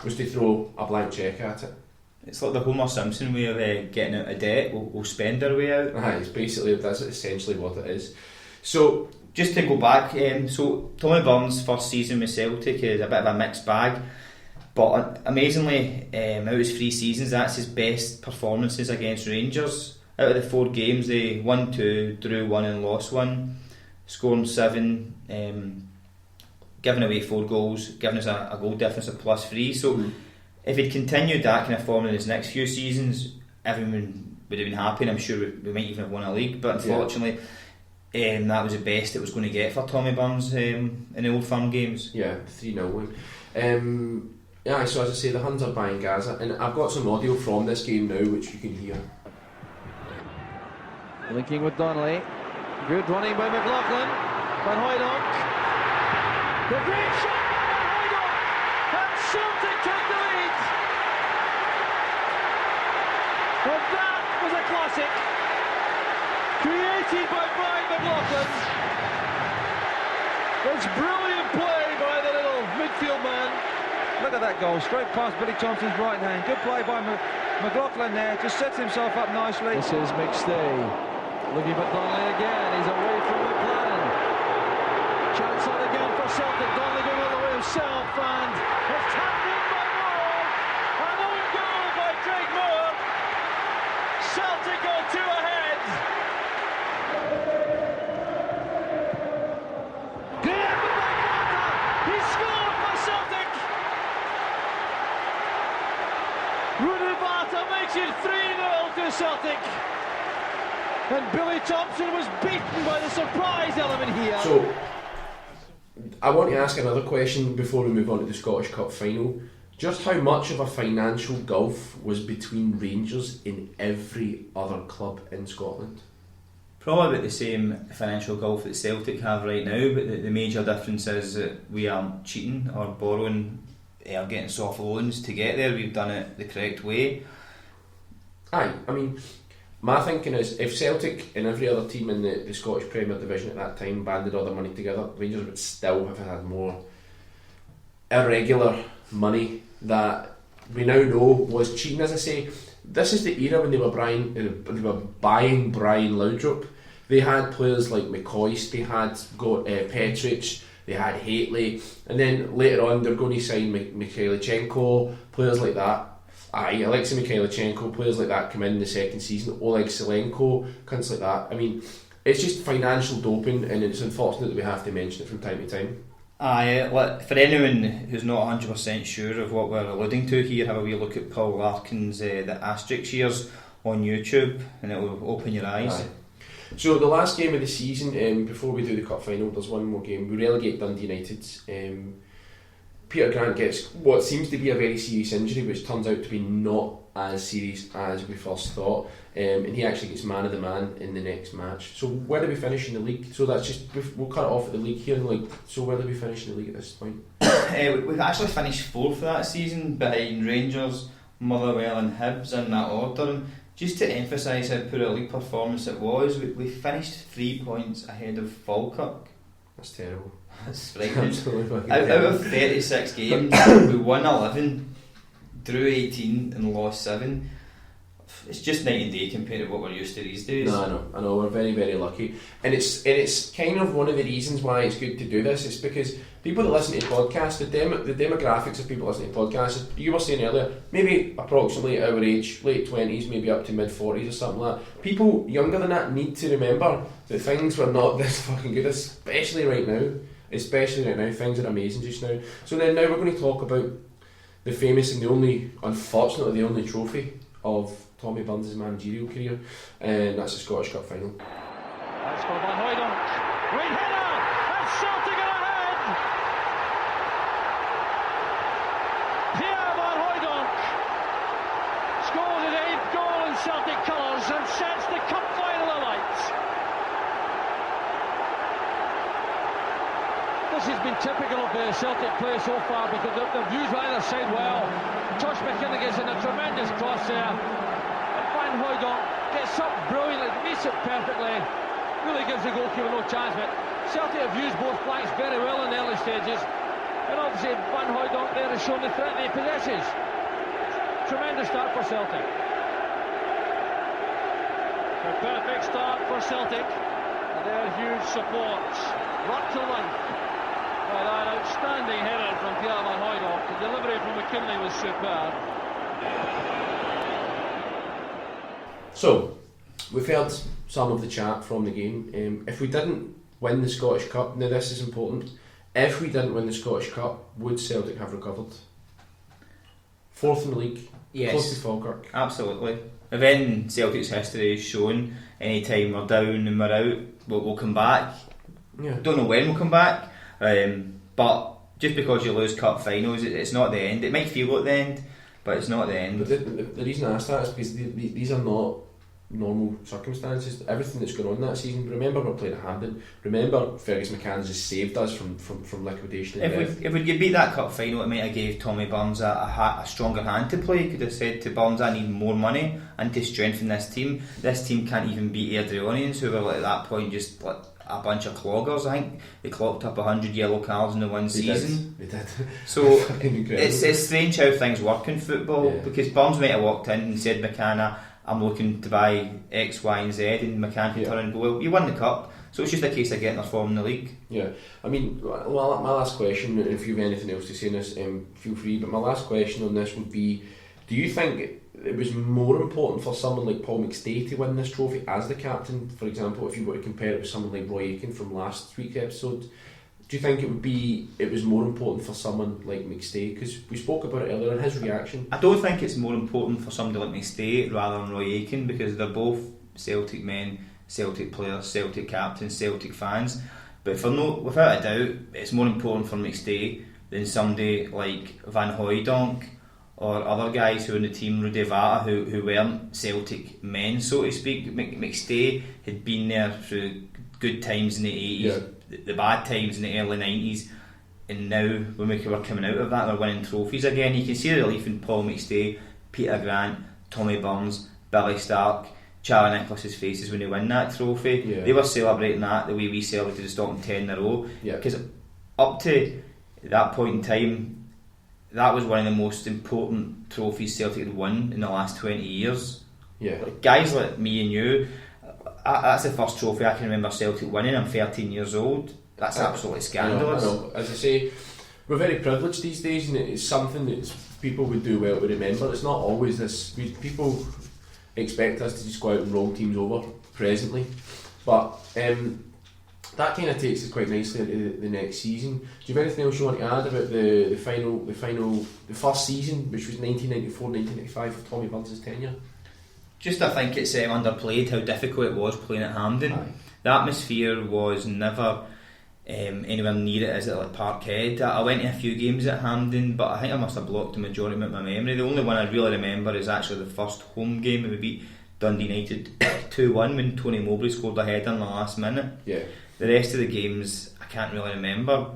was to throw a blank cheque at it. It's like the Homer Simpson way of getting out of debt. We'll spend our way out. That's essentially what it is. So, just to go back, so Tommy Burns' first season with Celtic is a bit of a mixed bag, but amazingly, out of his 3 seasons, that's his best performances against Rangers. Out of the 4 games, they won 2, drew 1 and lost 1, scoring 7, giving away 4 goals, giving us a goal difference of +3. So if he'd continued that kind of form in his next few seasons, everyone would have been happy, and I'm sure we might even have won a league. But unfortunately, that was the best it was going to get for Tommy Burns in the Old Firm games. Yeah, 3-0 win. So as I say, the Huns are buying Gaza, and I've got some audio from this game now which you can hear. Linking with Donnelly. Good running by McLaughlin. Van Hooijdonk. The great shot by Van Hooijdonk! And Celtic took the lead! And that was a classic! Created by Brian McLaughlin. It's brilliant play by the little midfield man. Look at that goal, straight past Billy Thompson's right hand. Good play by McLaughlin there, just sets himself up nicely. This is McStay, looking for Donnelly again, he's away from McLaren. Chance on again for Celtic, Donnelly going all the way himself, and it's tapped in by Moore. An own goal by Craig Moore. Celtic go 2 ahead. Graham with Vata, he scored for Celtic. Rudi Vata makes it 3-0 to Celtic. And Billy Thompson was beaten by the surprise element here. So, I want to ask another question before we move on to the Scottish Cup final. Just how much of a financial gulf was between Rangers and every other club in Scotland? Probably about the same financial gulf that Celtic have right now, but the major difference is that we aren't cheating or borrowing or getting soft loans to get there. We've done it the correct way. Aye, I mean, my thinking is if Celtic and every other team in the Scottish Premier Division at that time banded all their money together, Rangers would still have had more irregular money that we now know was cheating. As I say, this is the era when they were buying Brian Laudrup. They had players like McCoist, they had got Petric, they had Haitley, and then later on they're going to sign Mikhailichenko, players like that. Alexei Mikhailichenko, players like that come in the second season, Oleg Selenko, cunts like that. I mean, it's just financial doping, and it's unfortunate that we have to mention it from time to time. For anyone who's not 100% sure of what we're alluding to here, have a wee look at Paul Larkin's The Asterix Years on YouTube, and it will open your eyes. Aye. So the last game of the season, before we do the cup final, there's one more game. We relegate Dundee United. Peter Grant gets what seems to be a very serious injury, which turns out to be not as serious as we first thought, and he actually gets man of the man in the next match. So where do we finish in the league? So that's just, we'll cut it off at the league here. So where do we finish in the league at this point? We've actually finished 4th that season, behind Rangers, Motherwell and Hibs in that order. And just to emphasise how poor a league performance it was, we finished 3 points ahead of Falkirk. That's terrible. That's frightening. Absolutely. Out of 36 games, we won 11, drew 18 and lost 7. It's just night and day compared to what we're used to these days. No, I know, we're very, very lucky, and it's kind of one of the reasons why it's good to do this. It's because people that listen to podcasts, the demographics of people listening to podcasts, you were saying earlier, maybe approximately our age, late 20s, maybe up to mid 40s or something like that. People younger than that need to remember that things were not this fucking good, especially right now. Things are amazing just now. So then now we're going to talk about the famous and unfortunately the only trophy of Tommy Burns' managerial career, and that's the Scottish Cup final. That's for Van Hooijdonk. Great header! And Celtic are ahead! Pierre Van Hooijdonk scores his 8th goal in Celtic colours and sets the cup final alight. This has been typical of the Celtic play so far, because the views on either side well. Josh McKinnon gets in a tremendous cross there. Van Hooijdonk gets up brilliantly, meets it perfectly, really gives the goalkeeper no chance, but Celtic have used both flanks very well in the early stages, and obviously Van Hooijdonk there has shown the threat that he possesses. Tremendous start for Celtic. A perfect start for Celtic, and their huge support. Right to length. Well, an outstanding header from Pierre Van Hooijdonk. The delivery from McKinley was superb. So, we've heard some of the chat from the game. If we didn't win the Scottish Cup, now this is important, if we didn't win the Scottish Cup, would Celtic have recovered? 4th in the league, Yes, close to Falkirk. absolutely. If in Celtic's history is shown, any time we're down and we're out, we'll come back. Yeah. Don't know when we'll come back, but just because you lose cup finals, it's not the end. It might feel like the end, but it's not the end. But the reason I asked that is because these are not normal circumstances. Everything that's going on that season, remember we're playing at Hampden, remember Fergus McCann's just saved us from liquidation. If we could beat that cup final, it might have gave Tommy Burns a stronger hand to play. He could have said to Burns, I need more money and to strengthen this team. This team can't even beat Airdrieonians, who were at that point just like a bunch of cloggers. I think they clocked up 100 yellow cards in the one season. They did. So it's strange how things work in football, because Burns might have walked in and said, McCann, I'm looking to buy X, Y and Z, and McCann can turn and go, well, you won the cup, so it's just a case of getting their form in the league. Yeah, I mean, well, my last question, and if you have anything else to say on this, feel free, but my last question on this would be, do you think it was more important for someone like Paul McStay to win this trophy as the captain? For example, if you were to compare it with someone like Roy Aitken from last week's episode, do you think it was more important for someone like McStay? Because we spoke about it earlier and his reaction. I don't think it's more important for somebody like McStay rather than Roy Aitken, because they're both Celtic men, Celtic players, Celtic captains, Celtic fans. But without a doubt, it's more important for McStay than somebody like Van Hooijdonk or other guys who were in the team, Rudy Vata, who weren't Celtic men, so to speak. McStay had been there through good times in the 80s, the bad times in the early 90s, and now when we were coming out of that, we're winning trophies again. You can see the relief in Paul McStay, Peter Grant, Tommy Burns, Billy Stark, Charlie Nicholas's faces when they win that trophy. They were celebrating that the way we celebrated stopping 10 in a row, because up to that point in time, that was one of the most important trophies Celtic had won in the last 20 years. Like guys like me and you, that's the first trophy I can remember Celtic winning. I'm 13 years old. That's absolutely scandalous. I know. As I say, we're very privileged these days, and it's something that people would do well to remember. It's not always this. People expect us to just go out and roll teams over presently, but that kind of takes us quite nicely into the next season. Do you have anything else you want to add about the first season, which was 1994-1995 of Tommy Burns' tenure? Just I think it's underplayed how difficult it was playing at Hampden. The atmosphere was never anywhere near it as at like Parkhead. I went to a few games at Hampden, but I think I must have blocked the majority of my memory. The only one I really remember is actually the first home game when we beat Dundee United 2-1 when Tony Mowbray scored a header in the last minute. Yeah. The rest of the games I can't really remember,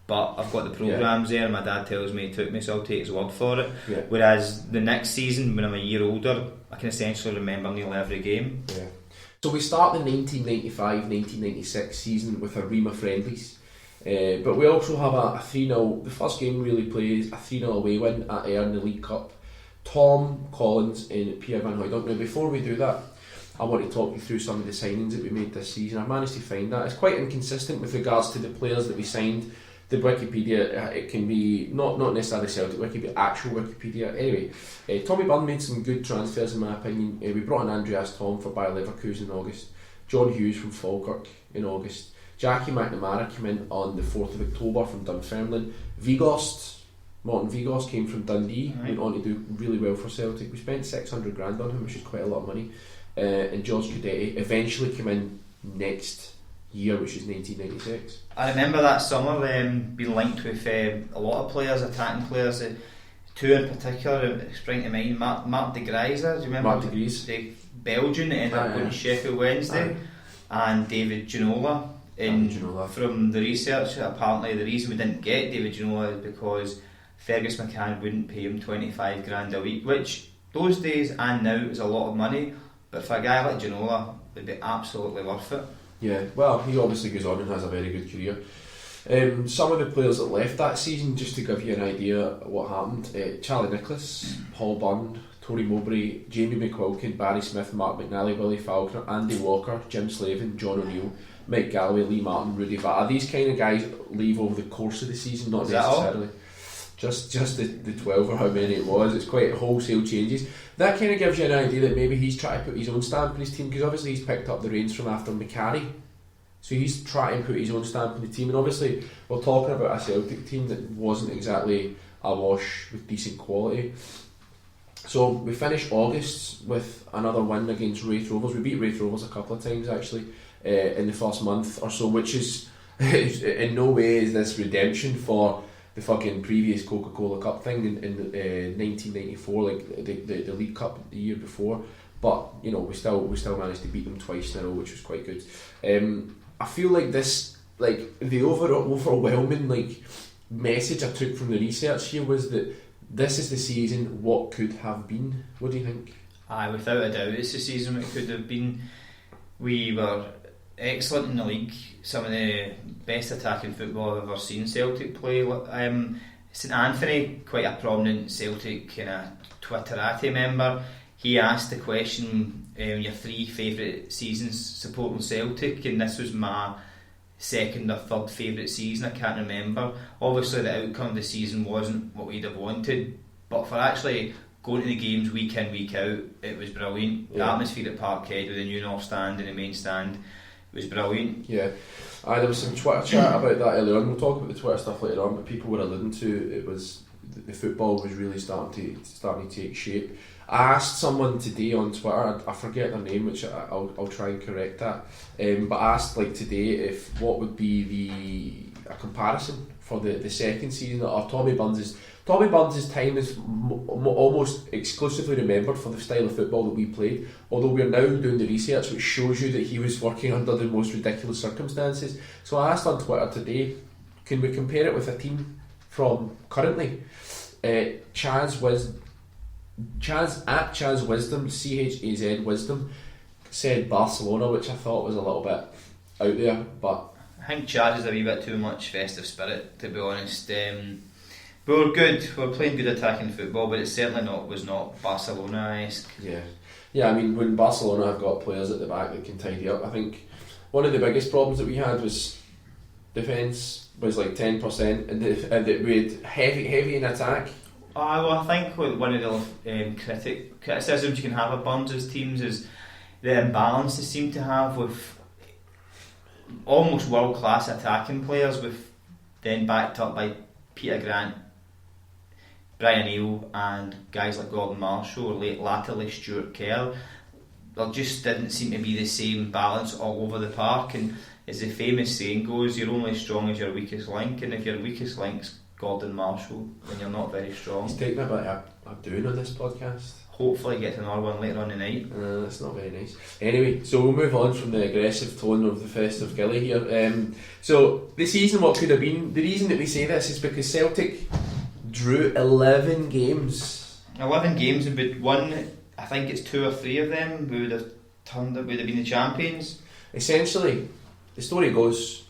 but I've got the programmes there and my dad tells me he took me, so I'll take his word for it. Yeah. Whereas the next season, when I'm a year older, I can essentially remember nearly every game. Yeah. So we start the 1995-1996 season with our Rima friendlies, but we also have a 3-0, the first game we really plays a 3-0 away win at Ayr in the League Cup. Tom Collins and Pierre Van Hooydonk. Now before we do that, I want to talk you through some of the signings that we made this season. I've managed to find that. It's quite inconsistent with regards to the players that we signed. The Wikipedia, it can be not necessarily Celtic Wiki, but actual Wikipedia. Anyway, Tommy Byrne made some good transfers in my opinion. We brought in Andreas Thom for Bayer Leverkusen in August, John Hughes from Falkirk in August, Jackie McNamara came in on the 4th of October from Dunfermline, Martin Vigost came from Dundee, went on to do really well for Celtic. We spent 600 grand on him, which is quite a lot of money, and George Cadetti eventually came in next year, which is 1996. I remember that summer being linked with a lot of players, attacking players. Two in particular spring to mind. Mark de Grijzer, do you remember? Mark de Grijs, the Belgian that ended up going to Sheffield Wednesday, and David Ginola. From the research, apparently the reason we didn't get David Ginola is because Fergus McCann wouldn't pay him 25 grand a week, which those days and now is a lot of money, but for a guy like Ginola it'd be absolutely worth it. Yeah, well, he obviously goes on and has a very good career. Some of the players that left that season, just to give you an idea of what happened: Charlie Nicholas, Paul Byrne, Tony Mowbray, Jamie McQuilkin, Barry Smith, Mark McNally, Willie Falconer, Andy Walker, Jim Slavin, John O'Neill, Mike Galloway, Lee Martin, Rudy Vata. These kind of guys leave over the course of the season, not necessarily just the 12 or how many it was. It's quite wholesale changes. That kind of gives you an idea that maybe he's trying to put his own stamp on his team, because obviously he's picked up the reins from after McCarry, so he's trying to put his own stamp on the team. And obviously we're talking about a Celtic team that wasn't exactly awash with decent quality. So we finished August with another win against Wraith Rovers. We beat Wraith Rovers a couple of times actually in the first month or so, which is in no way is this redemption for the fucking previous Coca-Cola Cup thing in 1994, like the League Cup the year before. But you know, we still managed to beat them twice in a row, which was quite good. I feel like this, like the overwhelming like message I took from the research here was that this is the season what could have been. What do you think? Aye, without a doubt, it's the season it could have been. We were excellent in the league, some of the best attacking football I've ever seen Celtic play. St Anthony, quite a prominent Celtic kind of Twitterati member, he asked the question, your 3 favourite seasons supporting Celtic, and this was my second or third favourite season, I can't remember. Obviously the outcome of the season wasn't what we'd have wanted, but for actually going to the games week in, week out, it was brilliant. The atmosphere at Parkhead with the new North Stand and the main stand was brilliant. Yeah, there was some Twitter chat about that earlier on. We'll talk about the Twitter stuff later on, but people were alluding to it was the football was really starting to take shape. I asked someone today on Twitter, I forget their name, which I'll try and correct that, but I asked like today if what would be a comparison for the second season of Tommy Burns' time is almost exclusively remembered for the style of football that we played, although we're now doing the research which shows you that he was working under the most ridiculous circumstances. So I asked on Twitter today, can we compare it with a team from currently? Chaz Wisdom, CHAZ Wisdom, said Barcelona, which I thought was a little bit out there, but I think Chaz is a wee bit too much festive spirit, to be honest. We were good, we were playing good attacking football, but it certainly was not Barcelona-esque. Yeah, I mean, when Barcelona have got players at the back that can tidy up, I think one of the biggest problems that we had was defence was like 10%, and that we had heavy in attack. Well, I think one of the criticisms you can have of Burns' teams is the imbalance they seem to have with almost world-class attacking players, with then backed up by Peter Grant, Brian Eel and guys like Gordon Marshall, or latterly Stuart Kerr. there just didn't seem to be the same balance all over the park, and as the famous saying goes, you're only as strong as your weakest link, and if your weakest link's Gordon Marshall, then you're not very strong. He's taking a bit of doing on this podcast. Hopefully get another one later on tonight. That's not very nice. Anyway, so we'll move on from the aggressive tone of the festive Gilly here. So the season, what could have been, the reason that we say this is because Celtic drew 11 games. 11 games, and we'd won, I think it's 2 or 3 of them, we would have been the champions. Essentially, the story goes,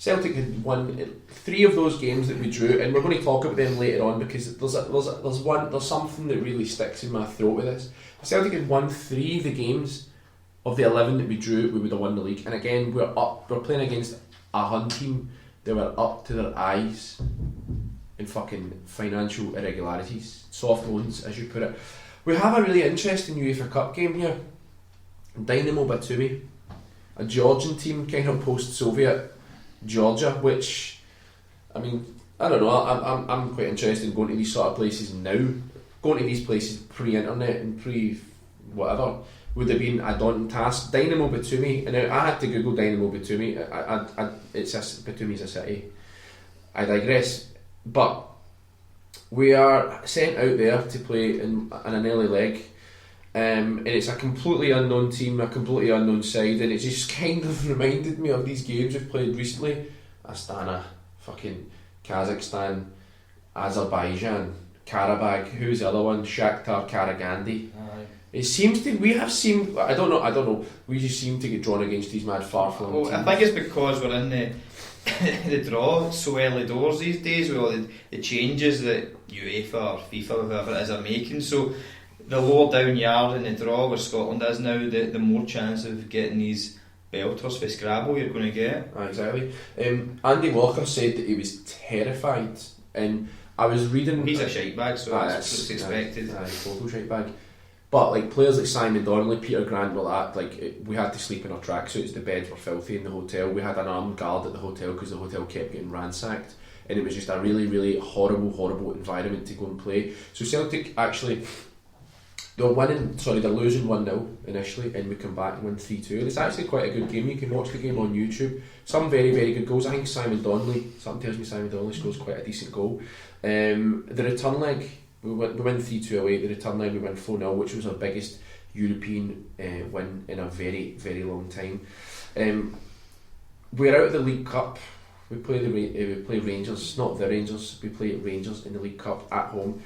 Celtic had won 3 of those games that we drew, and we're going to talk about them later on because there's something that really sticks in my throat with this. Celtic had won 3 of the games of the 11 that we drew, we would have won the league. And again, we're playing against a Hun team that were up to their eyes in fucking financial irregularities, soft loans, as you put it. We have a really interesting UEFA Cup game here. Dynamo Batumi, a Georgian team, kind of post-Soviet Georgia, which, I mean, I don't know, I'm quite interested in going to these sort of places now. Going to these places pre-internet and pre-whatever would have been a daunting task. Dynamo Batumi, and I had to Google Dynamo Batumi. Batumi's a city. I digress. But we are sent out there to play in an early leg. And it's a completely unknown team, a completely unknown side, and it just kind of reminded me of these games we've played recently. Astana, fucking Kazakhstan, Azerbaijan, Karabakh, who's the other one? Shakhtar Karagandhi. It seems to, I don't know, we just seem to get drawn against these mad far-flung teams. I think it's because we're in the draw so early doors these days with all the changes that UEFA or FIFA, whoever it is, are making, so the lower down yard in the draw where Scotland is now, the more chance of getting these belters for Scrabble you're going to get. Exactly. Andy Walker said that he was terrified, and I was reading... He's a shite bag, so it's expected. Total shite bag. But like players like Simon Donnelly, Peter Grant, we had to sleep in our tracksuits, the beds were filthy in the hotel, we had an armed guard at the hotel because the hotel kept getting ransacked, and it was just a really, really horrible environment to go and play. So Celtic actually... they're losing 1-0 initially, and we come back and win 3-2. And it's actually quite a good game. You can watch the game on YouTube. Some very, very good goals. I think something tells me Simon Donnelly scores quite a decent goal. The return leg, we win 3-2 away. The return leg we win 4-0, which was our biggest European win in a very, very long time. We're out of the League Cup. We play Rangers, not the Rangers. We play Rangers in the League Cup at home.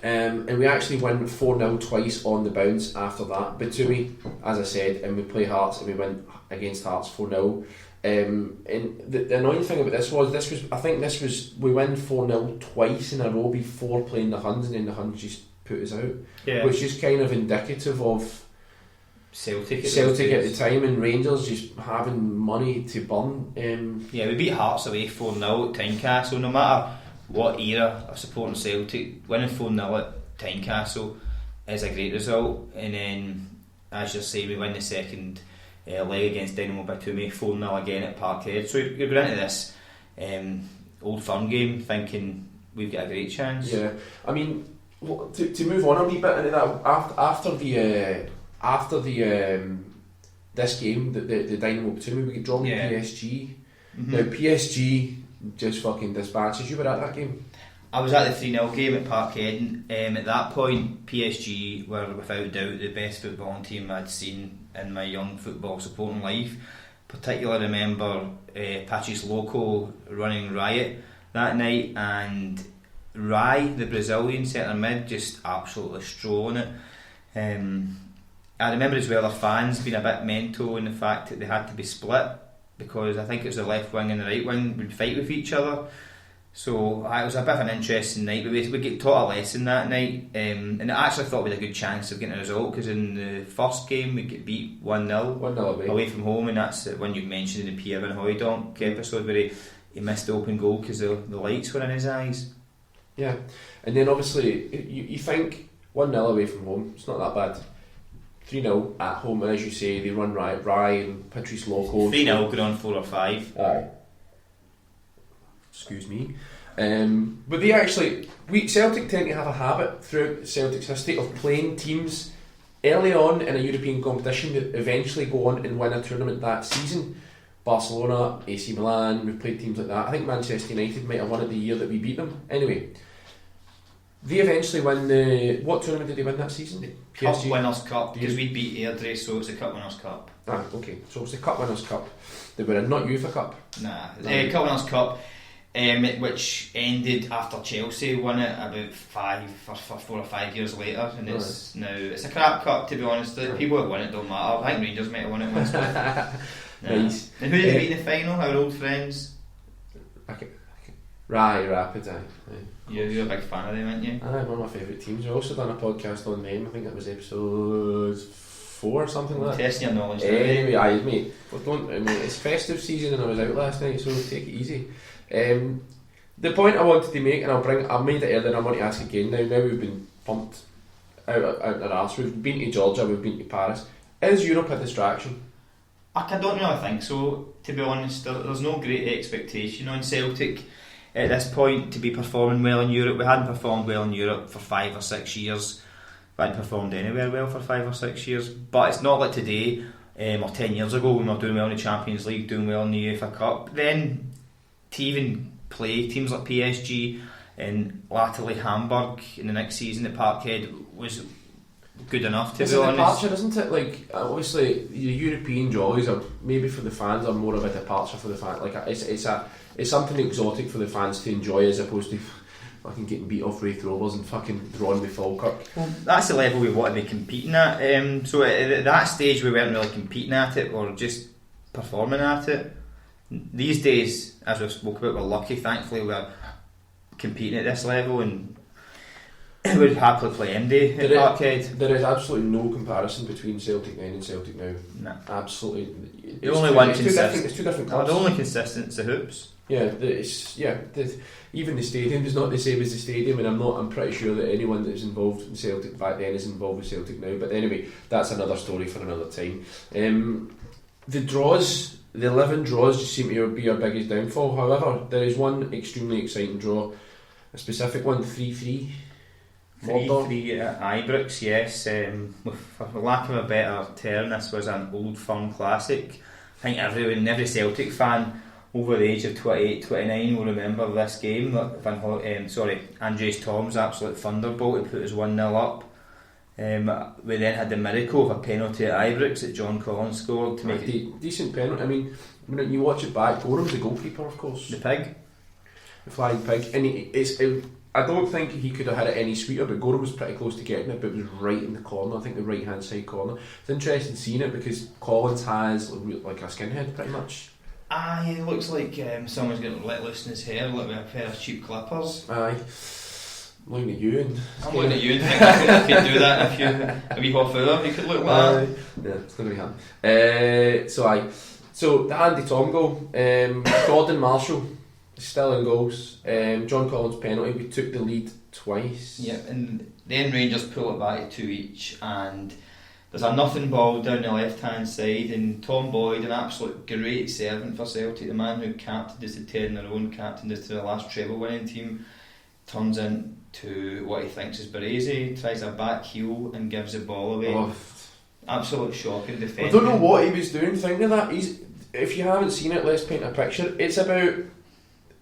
And we actually win 4-0 twice on the bounce after that. Batumi, as I said, and we play Hearts and we win against Hearts 4-0. And the annoying thing about this was we win 4-0 twice in a row before playing the Huns, and then the Huns just put us out, which is kind of indicative of Celtic at the time, and Rangers just having money to burn. We beat Hearts away 4-0 at Tynecastle. No matter what era of supporting Celtic, winning 4-0 at Tynecastle is a great result. And then, as you say, we win the second leg against Dynamo Batumi 4-0 again at Parkhead. So you're going into this Old Firm game thinking we've got a great chance. Yeah, I mean, to move on a wee bit into that, after this game, the Dynamo Batumi, we get drawn with PSG. Mm-hmm. Now PSG just fucking dispatches. You were at that game? I was at the 3-0 game at Parkhead. At that point, PSG were without doubt the best footballing team I'd seen in my young football supporting life. Particularly remember Patrice Loco running riot that night, and Rai, the Brazilian centre mid, just absolutely strolling it. I remember as well their fans being a bit mental in the fact that they had to be split, because I think it was the left wing and the right wing would fight with each other. So it was a bit of an interesting night, but we get taught a lesson that night, and I actually thought we had a good chance of getting a result, because in the first game we get beat 1-0 away from home, and that's the one you mentioned in the Pierre Van Hooijdonk episode where he missed the open goal because the lights were in his eyes. Yeah, and then obviously you think 1-0 away from home, it's not that bad. 3-0 at home, and as you say, they run riot. Ryan, Patrice Loco. 3-0 good on 4 or 5. Aye. Excuse me. But Celtic tend to have a habit throughout Celtic's history of playing teams early on in a European competition that eventually go on and win a tournament that season. Barcelona, AC Milan, we've played teams like that. I think Manchester United might have won it the year that we beat them. Anyway, they eventually win the... What tournament did they win that season? The Cup Winners' Cup, because we beat Airdrie, so it's a Cup Winners' Cup. Ah, okay. So it's the Cup Winners' Cup. They were in, not UEFA Cup. Nah, Cup Winners' Cup, which ended after Chelsea won it about 4 or 5 years later, and it's now it's a crap cup, to be honest. The people that won it don't matter. I think Rangers might have won it once. Nice. And who did they beat in the final? Our old friends. Rapid. You're a big fan of them, aren't you? One of my favourite teams. We've also done a podcast on them. I think that was episode 4 or something like that. Testing your knowledge. Anyway, mate. It's festive season and I was out last night, so take it easy. The point I wanted to make, and I've made it earlier and I want to ask again now we've been pumped out our arse. We've been to Georgia, we've been to Paris. Is Europe a distraction? I don't really think so, to be honest. There's no great expectation on Celtic at this point to be performing well in Europe. We hadn't performed well in Europe for 5 or 6 years. We hadn't performed anywhere well for 5 or 6 years. But it's not like today or 10 years ago when we were doing well in the Champions League, doing well in the UEFA Cup. Then to even play teams like PSG and latterly Hamburg in the next season at Parkhead was good enough, to be honest. It's a departure, isn't it? Like, obviously the European jollies are maybe for the fans are more of a departure for the fans. Like, it's something exotic for the fans to enjoy as opposed to fucking getting beat off Wraith Rovers and fucking drawn with Falkirk. Well, that's the level we want to be competing at. So at that stage we weren't really competing at it or just performing at it. These days, as we've spoke about, we're lucky. Thankfully, we're competing at this level and we'd happily play MD at Parkhead. There is absolutely no comparison between Celtic then and Celtic now. No. Absolutely. The only one consistent. It's two different clubs. The only consistent is the hoops. Yeah, even the stadium is not the same as the stadium, and I'm pretty sure that anyone that was involved in Celtic back then is involved with Celtic now. But anyway, that's another story for another time. The draws, the 11 draws, just seem to be our biggest downfall. However, there is one extremely exciting draw, a specific one, 3-3. 3-3 at Ibrox, yes. For lack of a better term, this was an old firm classic. I think every Celtic fan over the age of 28, 29 will remember this game. Andres Tom's absolute thunderbolt to put us 1-0 up. We then had the miracle of a penalty at Ibrox that John Collins scored to make it decent penalty. I mean, when you watch it back, Gorham's the goalkeeper, of course. The pig, the flying pig, and I don't think he could have had it any sweeter, but Gorham was pretty close to getting it, but it was right in the corner, I think the right hand side corner. It's interesting seeing it because Collins has like a skinhead pretty much. He looks like someone's going to let loose in his hair, like with a pair of cheap clippers. Aye. I'm looking at you and... I'm looking at you and think I could do that if you a wee half hour, you could look like that. Yeah, it's going to be hard. So the Andy Tom goal, Gordon Marshall still in goals, John Collins penalty, we took the lead twice. Yeah, and then Rangers pull it back to 2 each, and there's a nothing ball down the left hand side, and Tom Boyd, an absolute great servant for Celtic, the man who captained us to 10 in a row and captained us to the last treble winning team, turns into what he thinks is Baresi, tries a back heel and gives the ball away. Absolute shocking defending. I don't know what he was doing thinking of that. If you haven't seen it, let's paint a picture.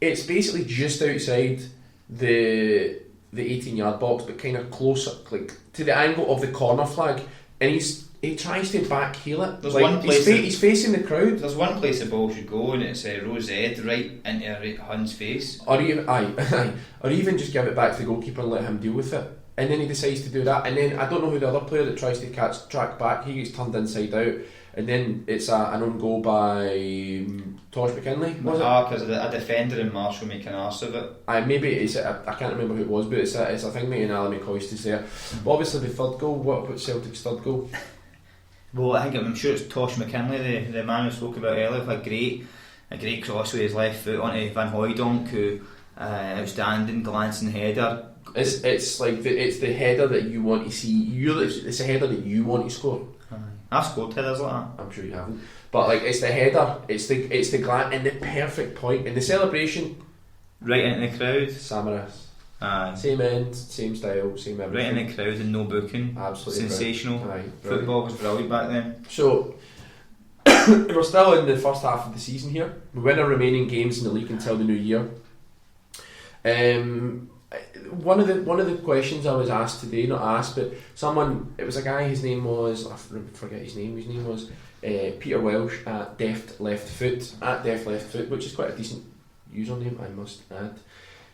It's basically just outside the 18-yard box, but kind of closer, like to the angle of the corner flag, and he tries to back heel it. There's one place he's facing the crowd. There's one place the ball should go, and it's Rose Ed right into Hunn's face. Or even just give it back to the goalkeeper and let him deal with it. And then he decides to do that, and then I don't know who the other player that tries to track back. He gets turned inside out. And then it's an own goal by Tosh McKinley, was it? Because a defender in Marshall make an arse of it. Maybe it's I can't remember who it was, but it's a thing making Alan McCoist is there. But obviously the third goal, what Celtic's third goal? Well, I'm sure it's Tosh McKinley, the man we spoke about earlier, with a great cross with his left foot onto Van Hooijdonk, who outstanding glancing header. It's like it's the header that you want to see. It's a header that you want to score. I've scored headers like that. I'm sure you haven't, but like it's the header, it's the glance and the perfect point in the celebration, right into the crowd. Samaras. Same end, same style, same everything. Right in the crowd and no booking. Absolutely sensational. brilliant. Football was brilliant back then. So we're still in the first half of the season here. We win our remaining games in the league until the new year. One of the questions I was asked today, not asked, but it was a guy, his name was, I forget his name was Peter Welsh at Deft Left Foot, which is quite a decent username, I must add.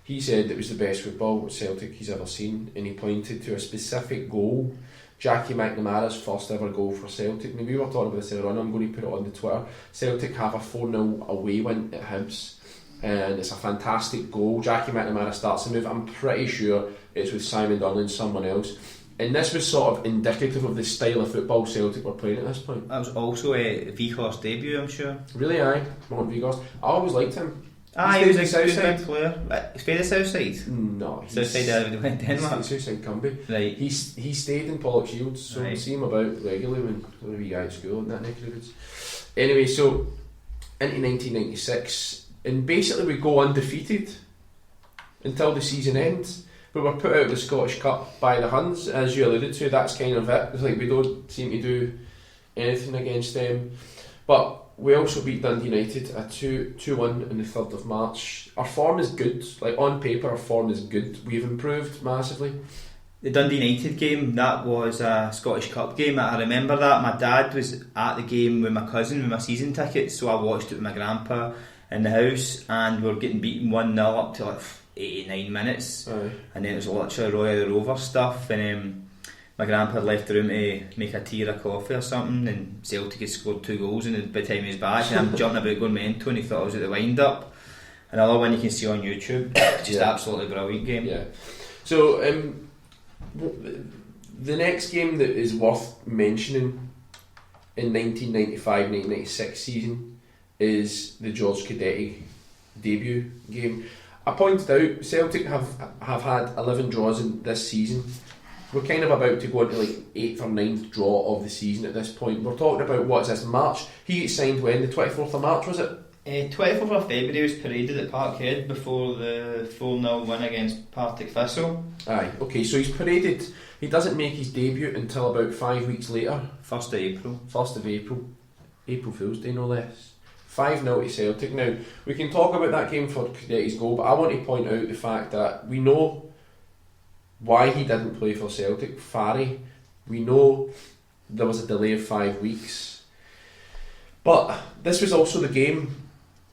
He said it was the best football Celtic he's ever seen, and he pointed to a specific goal, Jackie McNamara's first ever goal for Celtic. Now, we were talking about this earlier on, I'm going to put it on the Twitter. Celtic have a 4-0 away win at Hibs, and it's a fantastic goal. Jackie McNamara starts the move. I'm pretty sure it's with Simon Dunn and someone else, and this was sort of indicative of the style of football Celtic were playing at this point. That was also a Vikhor's debut, I'm sure. Really, Martin Vikhorst. I always liked him. He was a good player. He's played the south side? No, he's south side of Denmark. South side Cumbie. Right. He stayed in Pollock Shields, so we see him about regularly when we go to school and that neck of the woods. Anyway, so into 1996, and basically we go undefeated until the season ends. But we're put out of the Scottish Cup by the Huns, as you alluded to. That's kind of it. It's like we don't seem to do anything against them. But we also beat Dundee United a 2-1 on the 3rd of March. Our form is good. Like, on paper, our form is good. We've improved massively. The Dundee United game, that was a Scottish Cup game. I remember that. My dad was at the game with my cousin with my season tickets, so I watched it with my grandpa in the house, and we were getting beaten 1-0 up to like 89 minutes. Aye. And then it was literally Roy of the Rover stuff, and my grandpa had left the room to make a tea or a coffee or something, and Celtic had scored 2 goals, and by the time he was back, and I'm jumping about going mental, and he thought I was at the wind up. Another one you can see on YouTube, just absolutely brilliant game. Yeah. So the next game that is worth mentioning in 1995-1996 season is the George Cadetti debut game. I pointed out Celtic have had 11 draws in this season. We're kind of about to go into like 8th or 9th draw of the season at this point. We're talking about, what is this, March? He gets signed when? The 24th of March, was it? 24th of February was paraded at Parkhead before the 4-0 win against Partick Thistle. Aye, okay, so he's paraded. He doesn't make his debut until about 5 weeks later. 1st of April. 1st of April. April Fool's Day, no less. 5-0 to Celtic. Now, we can talk about that game for Cadetti's goal, but I want to point out the fact that we know why he didn't play for Celtic. Farry, we know there was a delay of 5 weeks, but this was also the game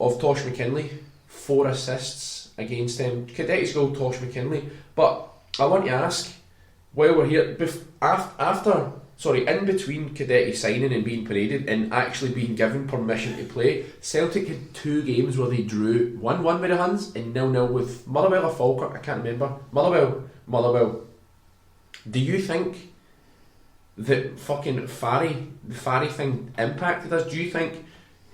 of Tosh McKinley. 4 assists against him. Cadetti's goal, Tosh McKinley. But I want to ask, while we're here, in between Cadetti signing and being paraded and actually being given permission to play, Celtic had 2 games where they drew 1-1 with the Huns and 0-0 with Motherwell or Falkirk, I can't remember. Motherwell. Do you think that fucking the Farry thing impacted us? Do you think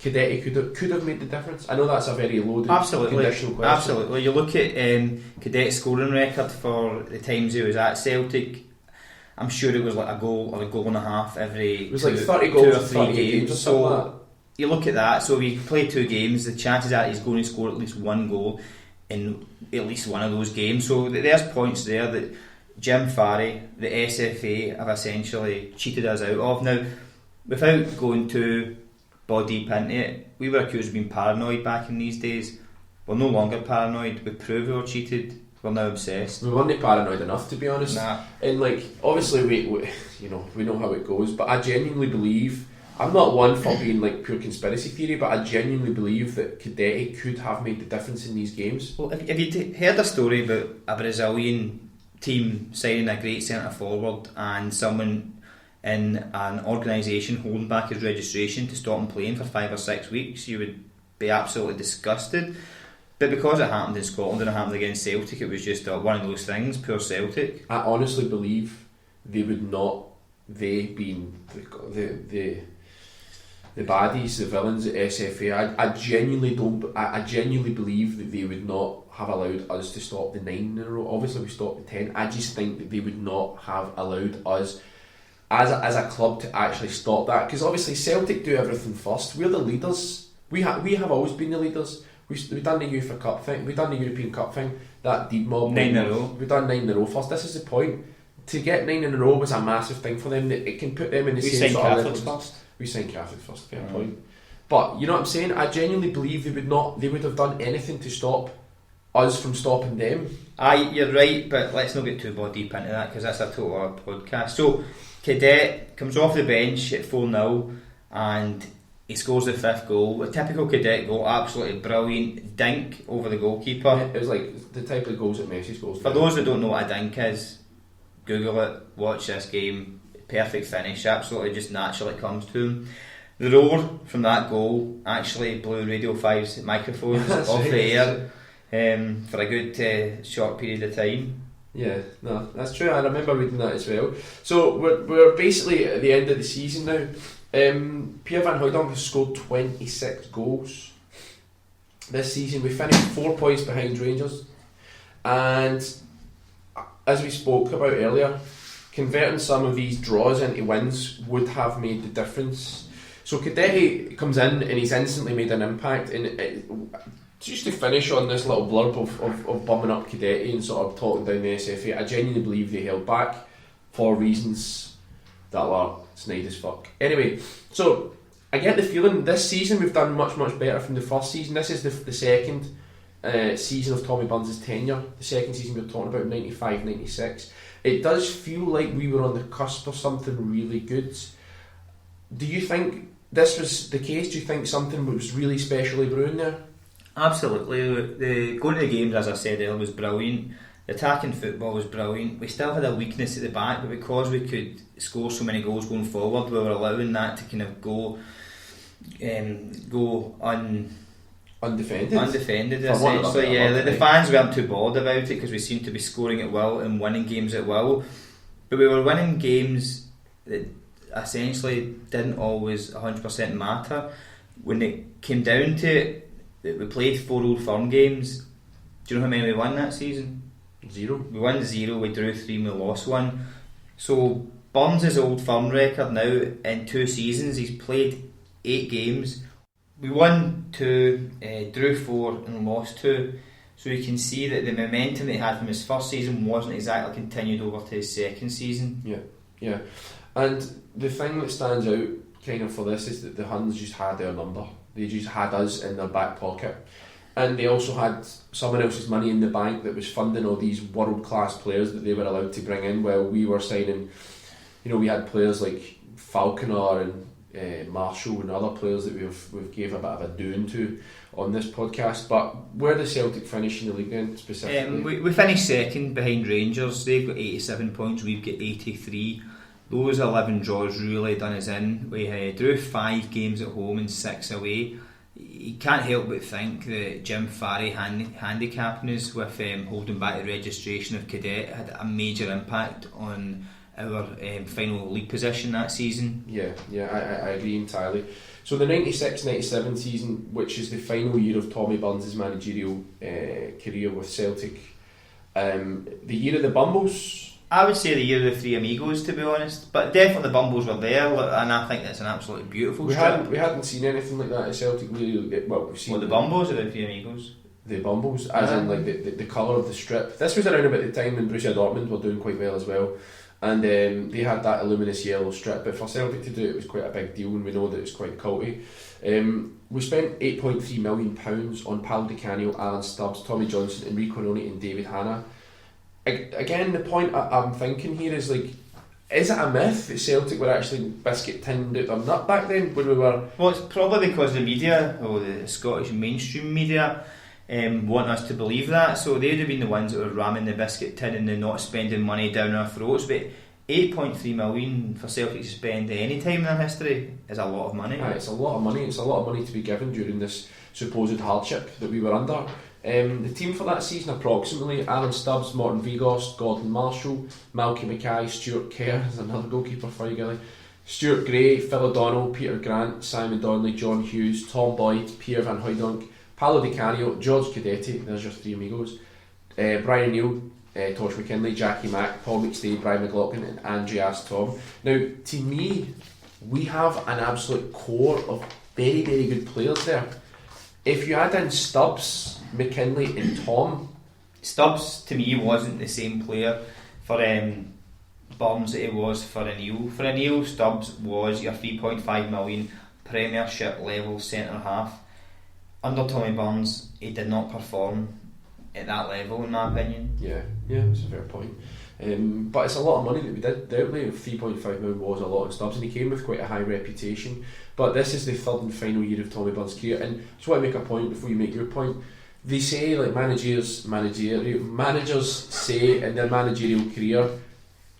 Cadetti could have made the difference? I know that's a very loaded conditional question. Absolutely. You look at Cadetti's scoring record for the times he was at Celtic, I'm sure it was like a goal or a goal and a half every it was like 30 goals 2 or 3 games. Or so like that. You look at that, so if he played 2 games, the chances are he's going to score at least 1 goal in at least one of those games. So there's points there that Jim Farry, the SFA, have essentially cheated us out of. Now, without going too body deep into it, we were accused of being paranoid back in these days. We're no longer paranoid. We proved we were cheated. We're now obsessed. We weren't paranoid enough, to be honest. Nah. And like, obviously, we know how it goes. But I genuinely believe, I'm not one for being like pure conspiracy theory, but I genuinely believe that Cadetti could have made the difference in these games. Well, if you'd heard a story about a Brazilian team signing a great centre forward and someone in an organisation holding back his registration to stop him playing for 5 or 6 weeks, you would be absolutely disgusted. But because it happened in Scotland and it happened against Celtic, it was just one of those things, poor Celtic. I honestly believe they would not, they being the baddies, the villains at SFA, I genuinely believe that they would not have allowed us to stop the 9 in a row. Obviously we stopped the 10. I just think that they would not have allowed us as a club to actually stop that, because obviously Celtic do everything first. We're the leaders. We have always been the leaders. we've done the UEFA Cup thing, we've done the European Cup thing, that deep mob. 9 in a row. We've done 9 in a row first. This is the point. To get 9 in a row was a massive thing for them. It can put them in the same sort of Catholics level. first. We signed Catholics first, fair point. But you know what I'm saying? I genuinely believe they would have done anything to stop us from stopping them. Aye, you're right, but let's not get too deep into that because that's a total other podcast. So, Cadet comes off the bench at 4-0 and he scores the 5th goal. A typical Cadet goal, absolutely brilliant. Dink over the goalkeeper. It was like the type of goals that Messi scores. For those that don't know what a dink is, Google it, watch this game. Perfect finish, absolutely just naturally comes to him. The roar from that goal actually blew Radio 5's microphones off the air for a good short period of time. Yeah, no, that's true. I remember reading that as well. So we're basically at the end of the season now. Pierre Van Hooijdonk has scored 26 goals this season. We finished 4 points behind Rangers, and as we spoke about earlier, converting some of these draws into wins would have made the difference. So Cadete comes in and he's instantly made an impact. And just to finish on this little blurb of bumming up Cadete and sort of talking down the SFA, I genuinely believe they held back for reasons that were snide as fuck. Anyway, so I get the feeling this season we've done much better from the first season. This is the second season of Tommy Burns' tenure. The second season we were talking about, 95-96. It does feel like we were on the cusp of something really good. Do you think this was the case? Do you think something was really specially brewing there? Absolutely. Going to the games, as I said earlier, was brilliant. The attacking football was brilliant. We still had a weakness at the back, but because we could score so many goals going forward, we were allowing that to kind of go undefended essentially. Yeah, the fans weren't too bothered about it because we seemed to be scoring at will and winning games at will, but we were winning games that essentially didn't always 100% matter. When it came down to it, we played 4 Old Firm games. Do you know how many we won that season? 0. We won 0, we drew 3 and we lost 1. So Burns' Old Firm record now in 2 seasons, he's played 8 games. We won 2, drew 4 and lost 2. So you can see that the momentum that he had from his first season wasn't exactly continued over to his second season. Yeah. And the thing that stands out kind of for this is that the Huns just had their number. They just had us in their back pocket. And they also had someone else's money in the bank that was funding all these world-class players that they were allowed to bring in while we were signing. You know, we had players like Falconer and Marshall and other players that we've gave a bit of a doing to on this podcast. But where did Celtic finish in the league then specifically? We finished second behind Rangers. They've got 87 points, we've got 83. Those 11 draws really done us in. We drew 5 games at home and 6 away. You can't help but think that Jim Farry handicapping us with holding back the registration of Cadet had a major impact on our final league position that season. Yeah, I agree entirely. So the 96-97 season, which is the final year of Tommy Burns' managerial career with Celtic, the year of the Bumbles. I would say the year of the Three Amigos, to be honest, but definitely the Bumbles were there, and I think that's an absolutely beautiful strip. We hadn't seen anything like that at Celtic really. Well, we've seen the Bumbles or the Three Amigos? The Bumbles, as in like the colour of the strip. This was around about the time when Borussia Dortmund were doing quite well as well, and they had that luminous yellow strip. But for Celtic to do it was quite a big deal, and we know that it's quite culty. We spent £8.3 million on Paolo Di Canio, Alan Stubbs, Tommy Johnson, Enrico Noni and David Hanna. Again, the point I'm thinking here is like, is it a myth that Celtic were actually biscuit tinned out their nut back then when we were? Well, it's probably because the media, or the Scottish mainstream media, want us to believe that, so they'd have been the ones that were ramming the biscuit tin and they're not spending money down our throats. But 8.3 million for Celtic to spend any time in their history is a lot of money. It's a lot of money. It's a lot of money to be given during this supposed hardship that we were under. The team for that season approximately: Alan Stubbs, Morton Vigost, Gordon Marshall, Malky Mackay, Stuart Kerr is another goalkeeper for you, Gilly, Stuart Gray, Phil O'Donnell, Peter Grant, Simon Donnelly, John Hughes, Tom Boyd, Pierre Van Hooijdonk, Paolo Di Canio, George Cadete, there's your Three Amigos, Brian Neal, Tosh McKinley, Jackie Mack, Paul McStay, Brian McLaughlin and Andreas Tom. Now, to me, we have an absolute core of very, very good players there. if you add in Stubbs, McKinley and Tom... Stubbs, to me, wasn't the same player for Burns that he was for O'Neill. For O'Neill, Stubbs was your 3.5 million Premiership level centre half. Under Tommy Burns, he did not perform at that level, in my opinion. Yeah, that's a fair point. But it's a lot of money that we did outlay. 3.5 million was a lot of Stubbs, and he came with quite a high reputation. But this is the third and final year of Tommy Burns' career, and I just want to make a point before you make your point. They say, like managers say in their managerial career,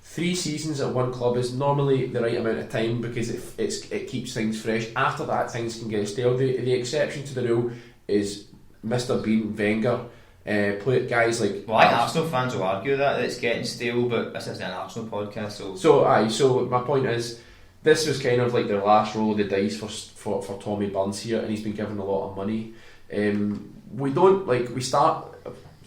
3 seasons at one club is normally the right amount of time because it keeps things fresh. After that, things can get stale. The exception to the rule is Mr. Bean, Wenger. Guys like... Well, Arsenal fans will argue that it's getting stale, but this isn't an Arsenal podcast, So my point is, this was kind of like the last roll of the dice for Tommy Burns here, and he's been given a lot of money. We start...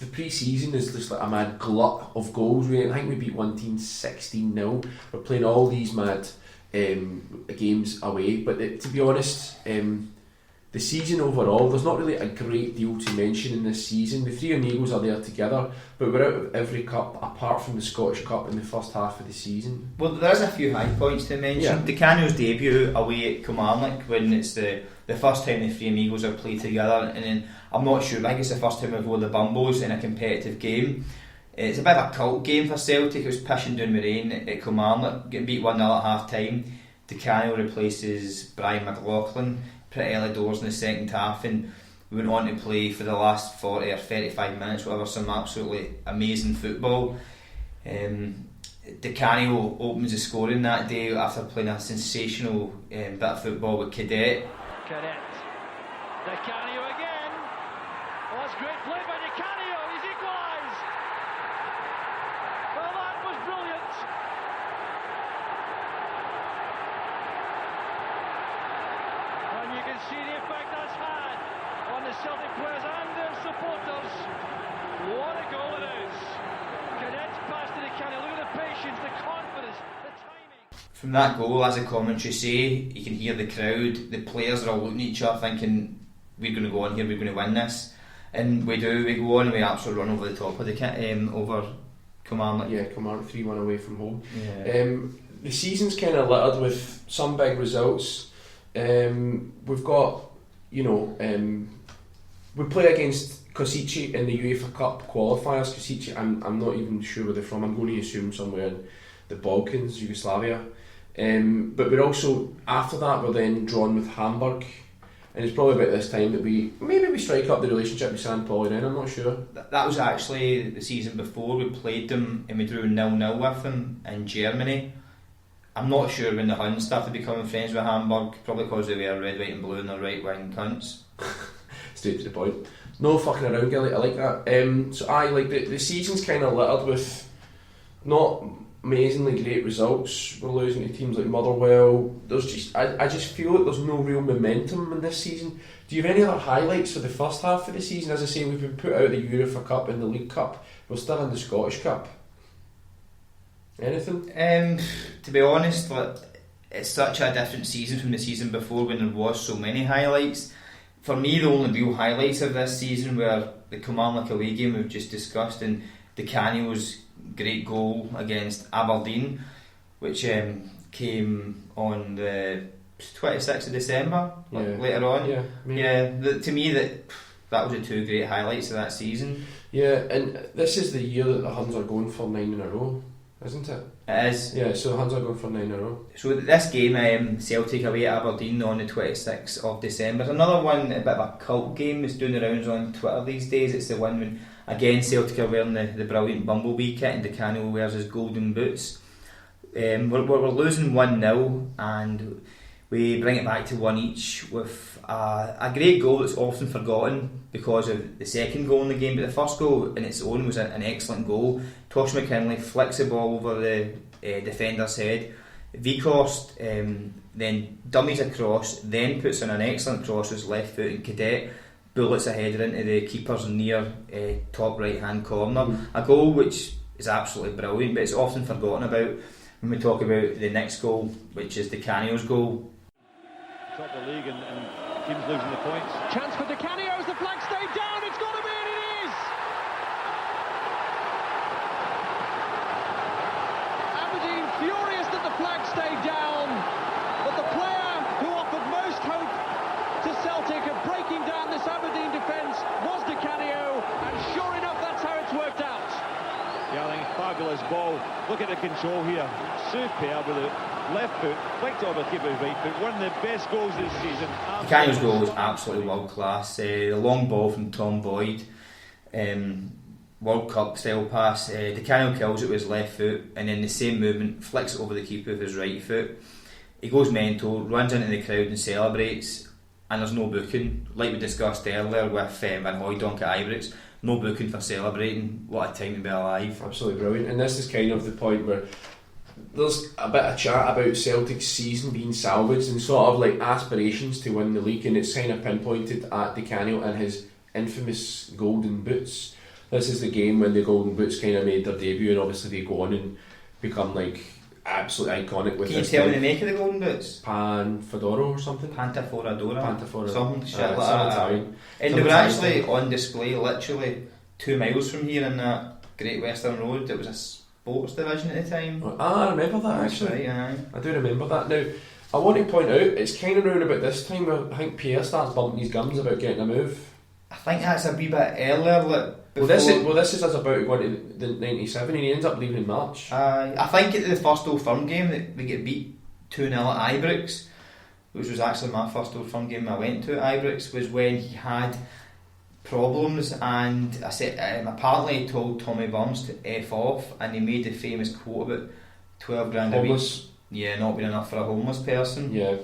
The pre-season is just like a mad glut of goals. I think we beat one team 16-0. We're playing all these mad games away, but to be honest... the season overall, there's not really a great deal to mention in this season. The 3 Eagles are there together, but we're out of every cup apart from the Scottish Cup in the first half of the season. Well, there's a few high points to mention. Yeah. Di Canio's debut away at Kilmarnock, when it's the first time the 3 Eagles are played together, and then I'm not sure, I think it's the first time we've won the Bumbles in a competitive game. It's a bit of a cult game for Celtic. It was pissing down with rain at Kilmarnock, getting beat 1-0 at half time. Di Canio replaces Brian McLaughlin pretty early doors in the second half, and we went on to play for the last 40 or 35 minutes, whatever, some absolutely amazing football. Di Canio opens the scoring that day after playing a sensational bit of football with Cadet. Di Canio again. Well, that's great play by Di Canio. He's equalised. Well, that was brilliant. And you can see the effect that's had on the Celtic players and their supporters. What a goal it is. Cadet's pass to Di Canio. Look at the patience, the confidence, the timing. From that goal, as the commentary say, you can hear the crowd, the players are all looking at each other thinking, we're going to go on here, we're going to win this. And we do, we go on and we absolutely run over the top of over Kilmarnock. Yeah, Kilmarnock 3-1 away from home. Yeah. The season's kind of littered with some big results. We've got, we play against Kosice in the UEFA Cup qualifiers. Kosice, I'm not even sure where they're from. I'm going to assume somewhere in the Balkans, Yugoslavia. But we're also, after that, we're then drawn with Hamburg. And it's probably about this time that we strike up the relationship with St. Pauli then, I'm not sure. That was actually the season before. We played them and we drew 0-0 with them in Germany. I'm not sure when the Huns started becoming friends with Hamburg, probably because they were red, white and blue and they're right wing cunts. Straight to the point. No fucking around, Gilly, I like that. So I like the season's kind of littered with not amazingly great results. We're losing to teams like Motherwell. I just feel like there's no real momentum in this season. Do you have any other highlights for the first half of the season? As I say, we've been put out of the UEFA Cup and the League Cup. We're still in the Scottish Cup. Anything? To be honest, it's such a different season from the season before when there was so many highlights. For me, the only real highlights of this season were the Kilmarnock away game we've just discussed and Di Canio's great goal against Aberdeen, which came on the 26th of December later on. To me that was the 2 great highlights of that season. Yeah, and this is the year that the Huns are going for 9 in a row, isn't it? It is. Yeah, so the Huns are going for 9 in a row. So this game, Celtic away at Aberdeen on the 26th of December. Another one, a bit of a cult game, is doing the rounds on Twitter these days. It's the one when, again, Celtic are wearing the brilliant Bumblebee kit and Di Canio wears his golden boots. We're losing 1-0 and we bring it back to 1 each with a great goal that's often forgotten because of the second goal in the game, but the first goal in its own was an excellent goal. Tosh McKinley flicks the ball over the defender's head. Weghorst then dummies across, then puts in an excellent cross with his left foot, and Cadet bullets a header into the keeper's near top right hand corner. A goal which is absolutely brilliant, but it's often forgotten about when we talk about the next goal, which is Di Canio's goal. Top the league and Team's losing the points. Chance for Di Canio as the flag stayed down. It's got to be, and it is. Aberdeen furious that the flag stayed down, but the player who offered most hope to Celtic of breaking down this Aberdeen defence was Di Canio, and sure enough, that's how it's worked out. Yeah, I think fabulous ball. Look at the control here. Superb with the left foot, flicked over the keeper's right foot. One of the best goals this season. Canio's goal was absolutely world class. The long ball from Tom Boyd, World Cup style pass. Di Canio kills it with his left foot, and then the same movement flicks it over the keeper with his right foot. He goes mental, runs into the crowd and celebrates, and there's no booking. Like we discussed earlier with Van Hooijdonk at Ibrox, no booking for celebrating. What a time to be alive. Absolutely brilliant. And this is kind of the point where there's a bit of chat about Celtic's season being salvaged and sort of like aspirations to win the league, and it's kind of pinpointed at Di Canio and his infamous golden boots. This is the game when the golden boots kind of made their debut, and obviously they go on and become like absolutely iconic with Can you this tell me the make of the golden boots? Panfodoro or something? Pantaforadora. Something shit like some that. Italian. And they were actually on display literally 2 miles from here in that Great Western Road. It was a sports division at the time. I remember that actually. Right, I do remember that. Now, I want to point out, it's kind of around about this time where I think Pierre starts bumping his gums about getting a move. I think that's a wee bit earlier. Like, this is us about going to the 97, and he ends up leaving in March. I think at the first Old Firm game that we get beat 2-0 at Ibrox, which was actually my first Old Firm game I went to at Ibrox, was when he had problems, and I said apparently he told Tommy Burns to F off, and he made the famous quote about 12 grand homeless. a week. Yeah, not being enough for a homeless person. Yeah.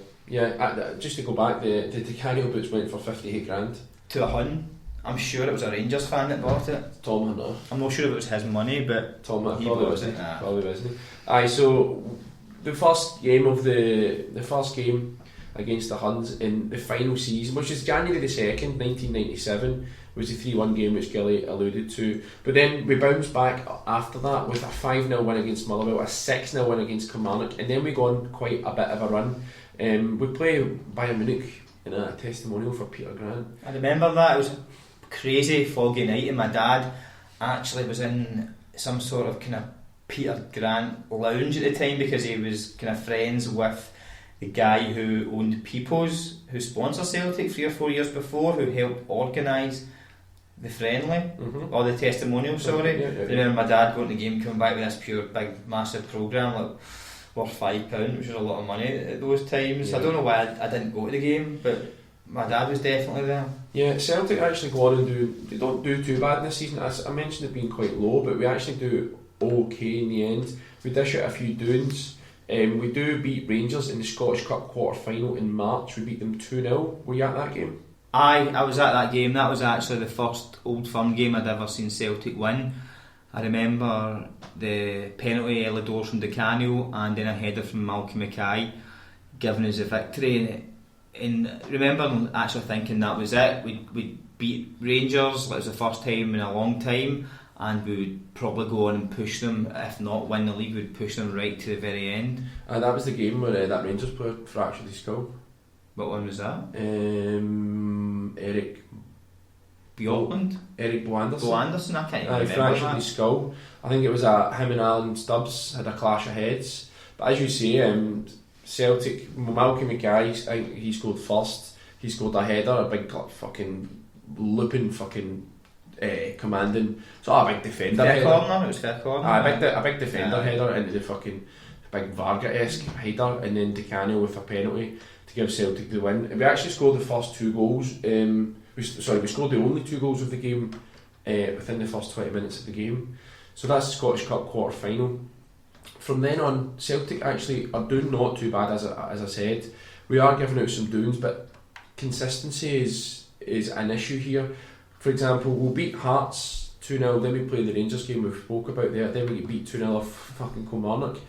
Just to go back, the Di Canio boots went for 58 grand. To a Hun. I'm sure it was a Rangers fan that bought it. Tom Hunter. I'm not sure if it was his money, but Tom Hunter he probably bought wasn't. it. Probably wasn't. Aye, so the first game against the Huns in the final season, which is January the 2nd, 1997, was the 3-1 game which Gilly alluded to. But then we bounced back after that with a 5-0 win against Motherwell, a 6-0 win against Kilmarnock, and then we go on quite a bit of a run. We play Bayern Munich in a testimonial for Peter Grant. I remember that. It was a crazy foggy night, and my dad actually was in some sort of kind of Peter Grant lounge at the time because he was kind of friends with the guy who owned People's, who sponsored Celtic 3 or 4 years before, who helped organise the friendly, or the testimonial, sorry. Yeah. I remember my dad going to the game, coming back with this pure big massive programme like worth £5, which was a lot of money at those times. I don't know why I didn't go to the game, but my dad was definitely there. Yeah, Celtic actually go on and they don't do too bad this season. As I mentioned, it being quite low, but we actually do okay in the end. We dish out a few doings. We do beat Rangers in the Scottish Cup quarter final in March. We beat them 2-0. Were you at that game? I was at that game. That was actually the first Old Firm game I'd ever seen Celtic win. I remember the penalty early doors from Di Canio and then a header from Malcolm Mackay giving us a victory. And remember actually thinking that was it. We'd beat Rangers, it was the first time in a long time, and we would probably go on and push them. If not win the league, we'd push them right to the very end. And that was the game where that Rangers player fractured his skull. What one was that? Eric Boanderson, I can't even remember fractured that. his skull. I think it was him and Alan Stubbs had a clash of heads. But as you say, Celtic, Malcolm Mackay, I think he scored first. He scored a header, a big fucking looping fucking commanding, a big defender Fair header. corner, it was fair corner. A big defender header into the fucking big Varga-esque header, and then Di Canio with a penalty to give Celtic the win. We actually scored the first 2 goals. We scored the only 2 goals of the game within the first 20 minutes of the game. So that's the Scottish Cup quarter final. From then on, Celtic actually are doing not too bad, as I said. We are giving out some doings, but consistency is an issue here. For example, we'll beat Hearts 2-0, then we play the Rangers game we spoke about there, then we get beat 2-0 off fucking Kilmarnock.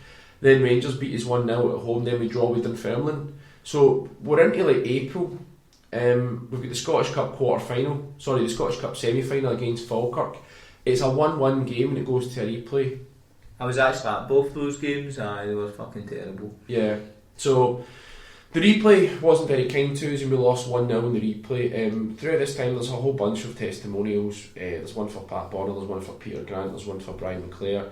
Then Rangers beat us 1-0 at home, then we draw with Dunfermline. So we're into like April. We've got the Scottish Cup the Scottish Cup semi-final against Falkirk. It's a 1-1 game and it goes to a replay. I was actually at both those games. They were fucking terrible. Yeah. So The replay wasn't very kind to us and we lost 1-0 in the replay. Throughout this time there's a whole bunch of testimonials. There's one for Pat Bonner, there's one for Peter Grant, there's one for Brian McClare.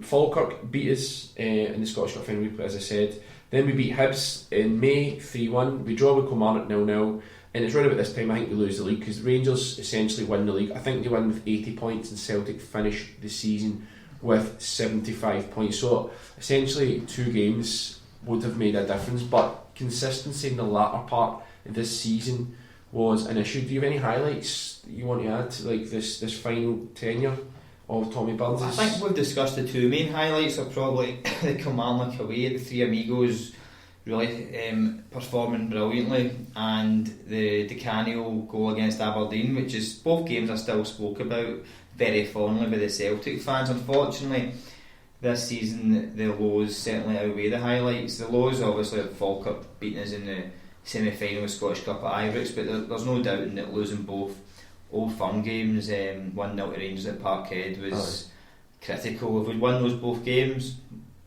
Falkirk beat us in the Scottish Cup final replay, as I said. Then we beat Hibs in May 3-1. We draw with Kilmarnock 0-0. And it's right about this time I think we lose the league because Rangers essentially win the league. I think they win with 80 points and Celtic finish the season with 75 points. So essentially 2 games would have made a difference, but consistency in the latter part of this season was an issue. Do you have any highlights you want to add to like this final tenure of Tommy Burns? I think we've discussed the 2 main highlights are probably the Kilmarnock away, the Three Amigos really performing brilliantly, and the DiCanio goal against Aberdeen, which is both games I still spoke about very fondly with the Celtic fans. Unfortunately, this season the lows certainly outweigh the highlights. The lows obviously at Falkirk beating us in the semi-final of Scottish Cup at Ibrox, but there's no doubting that losing both Old Firm games, 1-0 to Rangers at Parkhead was critical. If we'd won those both games,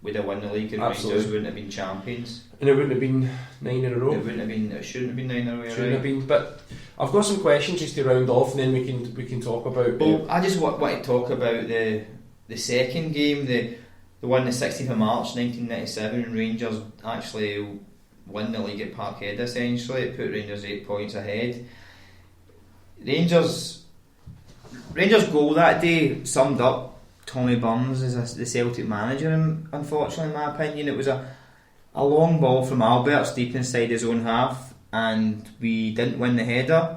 we'd have won the league and Rangers wouldn't have been champions. And it wouldn't have been 9 in a row. It shouldn't have been 9 in a row. Shouldn't have been. But I've got some questions just to round off, and then we can talk about. Well, I just want to talk about the second game, the one the 16th of March 1997, when Rangers actually won the league at Parkhead. Essentially, it put Rangers 8 points ahead. Rangers goal that day summed up Tommy Burns as the Celtic manager, and unfortunately in my opinion it was a long ball from Alberts deep inside his own half and we didn't win the header.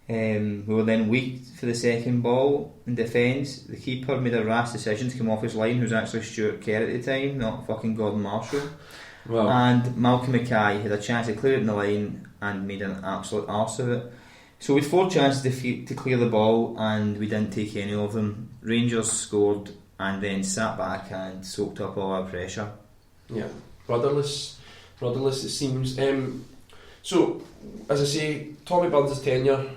We were then weak for the second ball in defence. The keeper made a rash decision to come off his line, who was actually Stuart Kerr at the time, not fucking Gordon Marshall. Wow. And Malcolm Mackay had a chance to clear it in the line and made an absolute arse of it. So we had 4 chances to clear the ball and we didn't take any of them. Rangers scored and then sat back and soaked up all our pressure. Yeah, rudderless it seems. So, as I say, Tommy Burns' tenure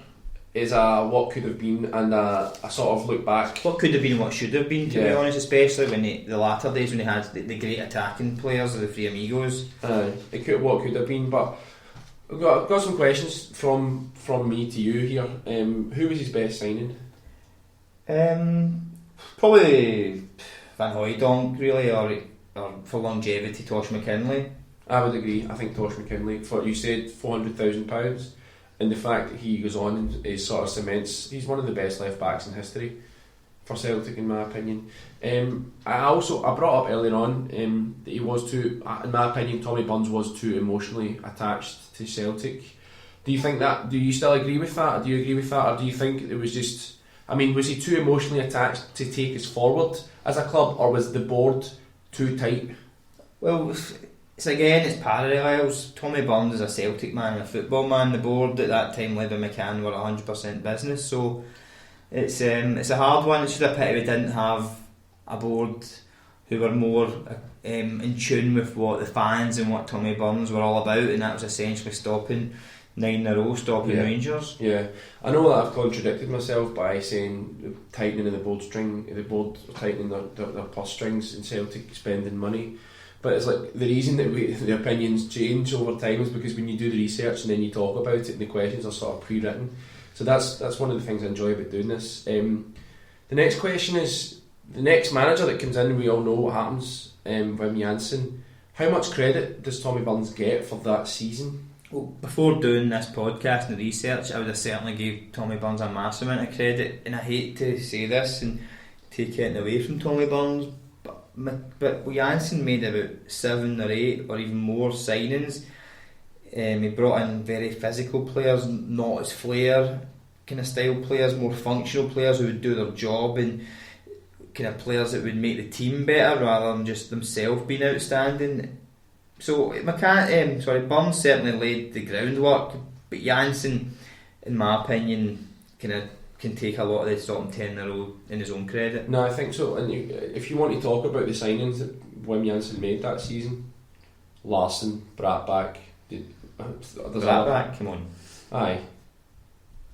is a what could have been and a sort of look back. What could have been and what should have been, to be honest, especially when the latter days when he had the great attacking players of the Three Amigos. What could have been, but I've got some questions from me to you here. Who was his best signing? Probably Van Hooijdonk, really, or for longevity, Tosh McKinley. I would agree. I think Tosh McKinley, for you said £400,000, and the fact that he goes on and is sort of cements, he's one of the best left backs in history for Celtic, in my opinion. I brought up earlier on that he was too, in my opinion, Tommy Burns was too emotionally attached to Celtic. Do you still agree with that? Do you agree with that, or do you think it was just, was he too emotionally attached to take us forward as a club, or was the board too tight? Well, it's parallels. Tommy Burns is a Celtic man and a football man. The board at that time, led by McCann, were 100% business, so it's a hard one. It's just a pity we didn't have a board who were more in tune with what the fans and what Tommy Burns were all about, and that was essentially stopping 9 in a row, stopping Rangers. Yeah, I know that I've contradicted myself by saying tightening of the board tightening their purse strings and Celtic spending money. But it's like the reason that the opinions change over time is because when you do the research and then you talk about it and the questions are sort of pre-written. So that's one of the things I enjoy about doing this. The next question is, the next manager that comes in, we all know what happens, Wim Jansen. How much credit does Tommy Burns get for that season? Well, before doing this podcast and the research, I would have certainly gave Tommy Burns a massive amount of credit, and I hate to say this and take it away from Tommy Burns, but Jansen made about 7 or 8 or even more signings. He brought in very physical players, not as flair kind of style players, more functional players who would do their job, and kind of players that would make the team better rather than just themselves being outstanding. So Burns certainly laid the groundwork, but Jansen, in my opinion, can take a lot of the top 10 in a row in his own credit. No, I think so. And if you want to talk about the signings that Wim Jansen made that season, Larsson, Bratback, Bratback, come on. Aye.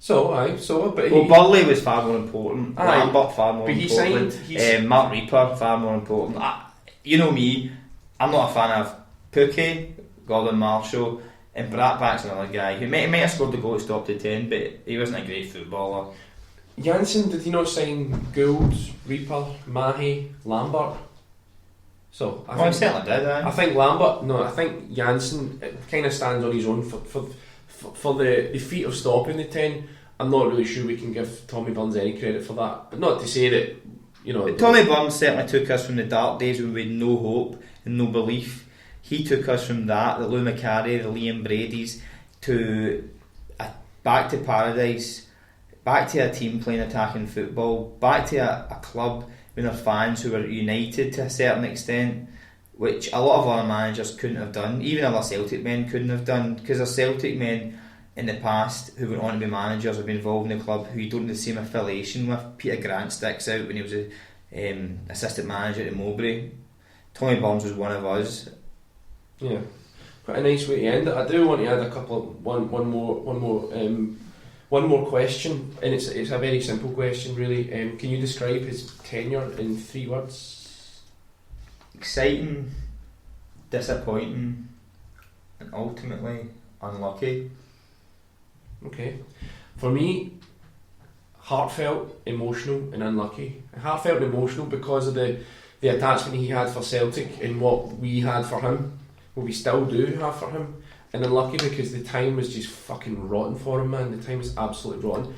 But Burley was far more important. Lambert far more important. Signed, Mark Reaper far more important. You know me, I'm not a fan of Pookie. Gordon Marshall, and Bratback's another guy who might have scored the goal to stop the 10, but he wasn't a great footballer. Janssen, did he not sign Gould, Reaper, Mahy, Lambert? So I think he certainly did. I think Lambert. No, I think Janssen kind of stands on his own for the feat of stopping the 10. I'm not really sure we can give Tommy Burns any credit for that, but not to say that, you know. But Tommy Burns certainly took us from the dark days when we had no hope and no belief. He took us from that, the Lou McCarry, the Liam Brady's, to back to paradise, back to a team playing attacking football, back to a club with their fans who were united to a certain extent, which a lot of other managers couldn't have done. Even other Celtic men couldn't have done, because there's Celtic men in the past who went on to be managers, have been involved in the club, who you don't have the same affiliation with. Peter Grant sticks out when he was a assistant manager at Mowbray. Tommy Burns was one of us. Yeah, quite a nice way to end it. I do want to add one more question, and it's a very simple question, really. Can you describe his tenure in 3 words? Exciting, disappointing, and ultimately unlucky. Okay, for me, heartfelt, emotional, and unlucky. Heartfelt and emotional because of the attachment he had for Celtic and what we had for him, what we still do have for him. And unlucky because the time was just fucking rotten for him, man. The time was absolutely rotten.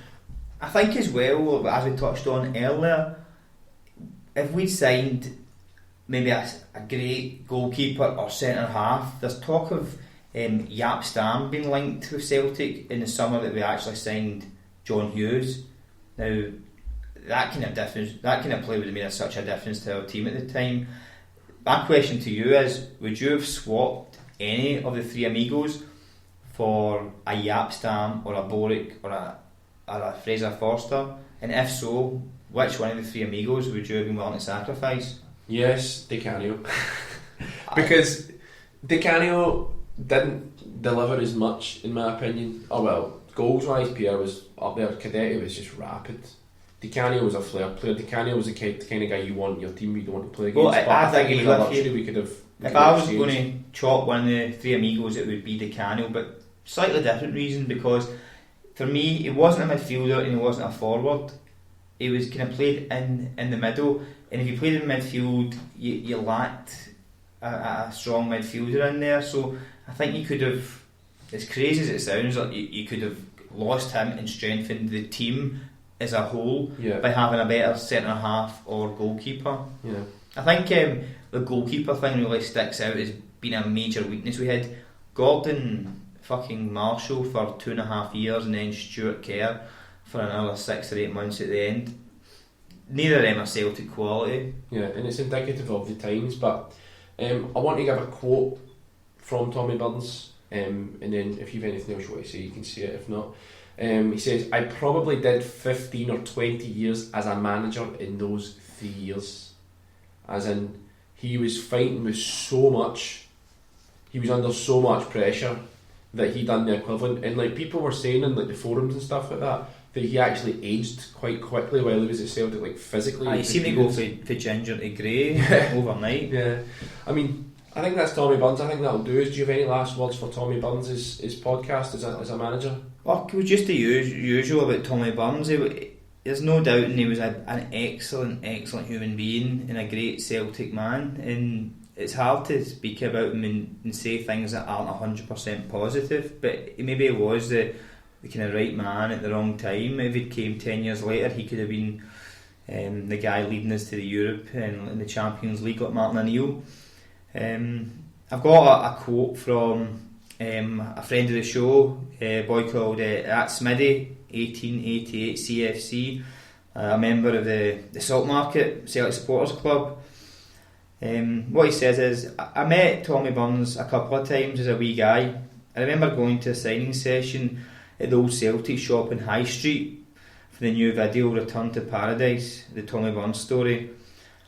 I think as well, as we touched on earlier, if we signed maybe a great goalkeeper or centre half, there's talk of Jaap Stam being linked with Celtic in the summer that we actually signed John Hughes. Now that kind of play would have made such a difference to our team at the time. My question to you is, would you have swapped any of the 3 amigos for a Jaap Stam or a Boric or a Fraser Forster? And if so, which one of the 3 amigos would you have been willing to sacrifice? Yes, Di Canio. Because Di Canio didn't deliver as much, in my opinion. Oh well, goals wise, Pierre was up there. Cadete was just rapid. Di Canio was a flair player. Di Canio was the kind of guy you want in your team, you don't want to play against. Well, I think it was a luxury we could have. If I was going to chop one of the 3 amigos, it would be Di Canio, but slightly different reason, because for me he wasn't a midfielder and he wasn't a forward. He was kind of played in the middle, and if you played in midfield, you lacked a strong midfielder in there. So I think you could have, as crazy as it sounds, like you could have lost him and strengthened the team as a whole by having a better centre half or goalkeeper. Yeah. I think the goalkeeper thing really sticks out as being a major weakness. We had Gordon fucking Marshall for 2.5 years, and then Stuart Kerr for another 6 or 8 months at the end. Neither of them are Celtic quality. Yeah, and it's indicative of the times. But I want to give a quote from Tommy Burns, and then if you've anything else you want to say, you can say it. If not, he says, "I probably did 15 or 20 years as a manager in those 3 years." As in, he was fighting with so much, he was under so much pressure that he done the equivalent. And like people were saying in like the forums and stuff like that he actually aged quite quickly while he was at Celtic, like physically. You seem to go for ginger to grey overnight. Yeah, I mean, I think that's Tommy Burns. I think that'll do us. Do you have any last words for Tommy Burns' his podcast as a manager? Well, just the usual about Tommy Burns. There's no doubt he was an excellent human being and a great Celtic man, and it's hard to speak about him and say things that aren't 100% positive, but maybe he was the kind of right man at the wrong time. If he came 10 years later, he could have been the guy leading us to the Europe and the Champions League like Martin O'Neill. I've got a quote from a friend of the show, a boy called at Smitty 1888 CFC, a member of the Salt Market Celtic Supporters Club. What he says is, I met Tommy Burns a couple of times as a wee guy. I remember going to a signing session at the old Celtic shop in High Street for the new video Return to Paradise, the Tommy Burns story.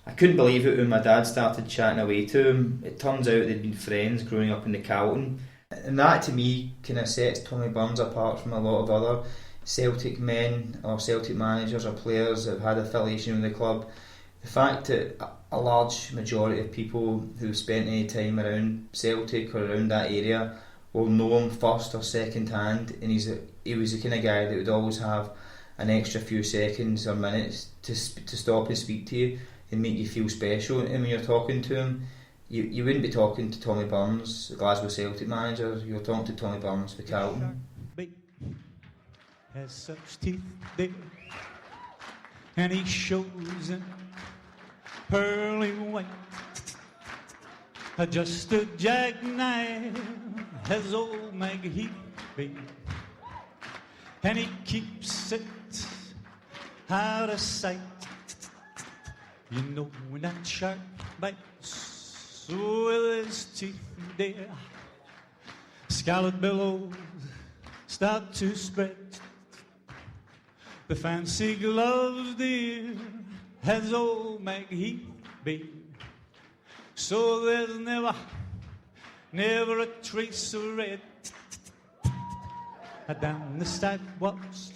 I couldn't believe it when my dad started chatting away to him. It turns out they'd been friends growing up in the Carlton, and that to me kind of sets Tommy Burns apart from a lot of other Celtic men or Celtic managers or players that have had affiliation with the club. The fact that a large majority of people who've spent any time around Celtic or around that area will know him first or second hand, and he was the kind of guy that would always have an extra few seconds or minutes to stop and speak to you and make you feel special. And when you're talking to him, you wouldn't be talking to Tommy Burns, the Glasgow Celtic manager. You're talking to Tommy Burns, the Carlton. Has such teeth there, and he shows in pearly white. Just a jackknife has old Maggie, baby, and he keeps it out of sight. You know when that shark bites with his teeth there, scarlet billows start to spread. The fancy gloves, dear, has old Maggie, baby. So there's never a trace of red. Down the sidewalks,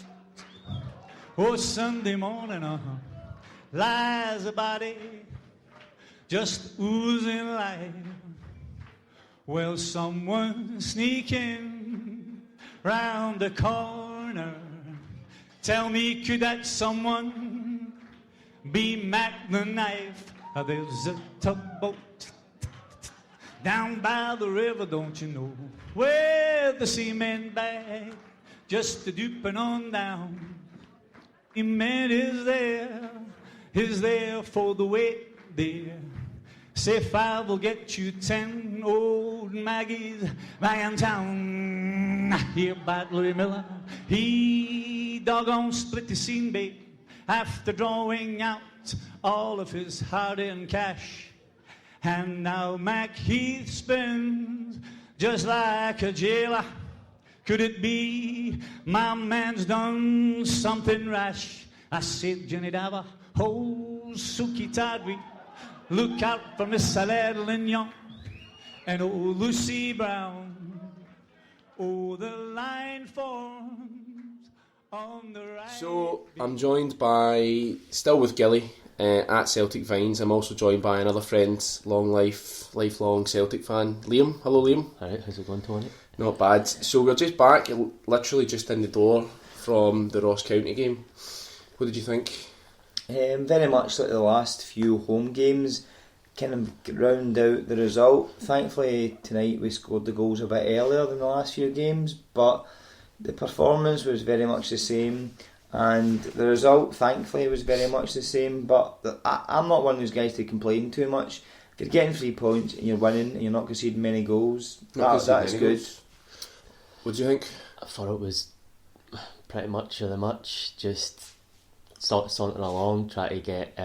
oh, Sunday morning, lies a body just oozing life. Well, someone sneaking round the corner. Tell me, could that someone be Mac the Knife? There's a tugboat down by the river, don't you know, where the seamen bag just a duping on down. The man is there for the wait, dear. Say 5 will get you 10 old Maggies back in town. Here by Louis Miller, he doggone split the scene, babe, after drawing out all of his hard-earned cash. And now Mac Heath spins just like a jailer. Could it be my man's done something rash? I said, Jenny Dava, oh, Suki Tadwi, look out for Miss Alaire Lignon and old Lucy Brown. Oh, the line forms on the right. So I'm joined by, still with Gilly, at Celtic Vines. I'm also joined by another friend, lifelong Celtic fan, Liam. Hello, Liam. Alright, how's it going, Tony? Not bad. So we're just back, literally just in the door from the Ross County game. What did you think? Very much like the last few home games, kind of round out the result. Thankfully tonight we scored the goals a bit earlier than the last few games, but the performance was very much the same, and the result thankfully was very much the same. But I'm not one of those guys to complain too much. If you're getting 3 points and you're winning and you're not conceding many goals, that's good. What do you think? I thought it was pretty much of the much, just sauntering along, trying to get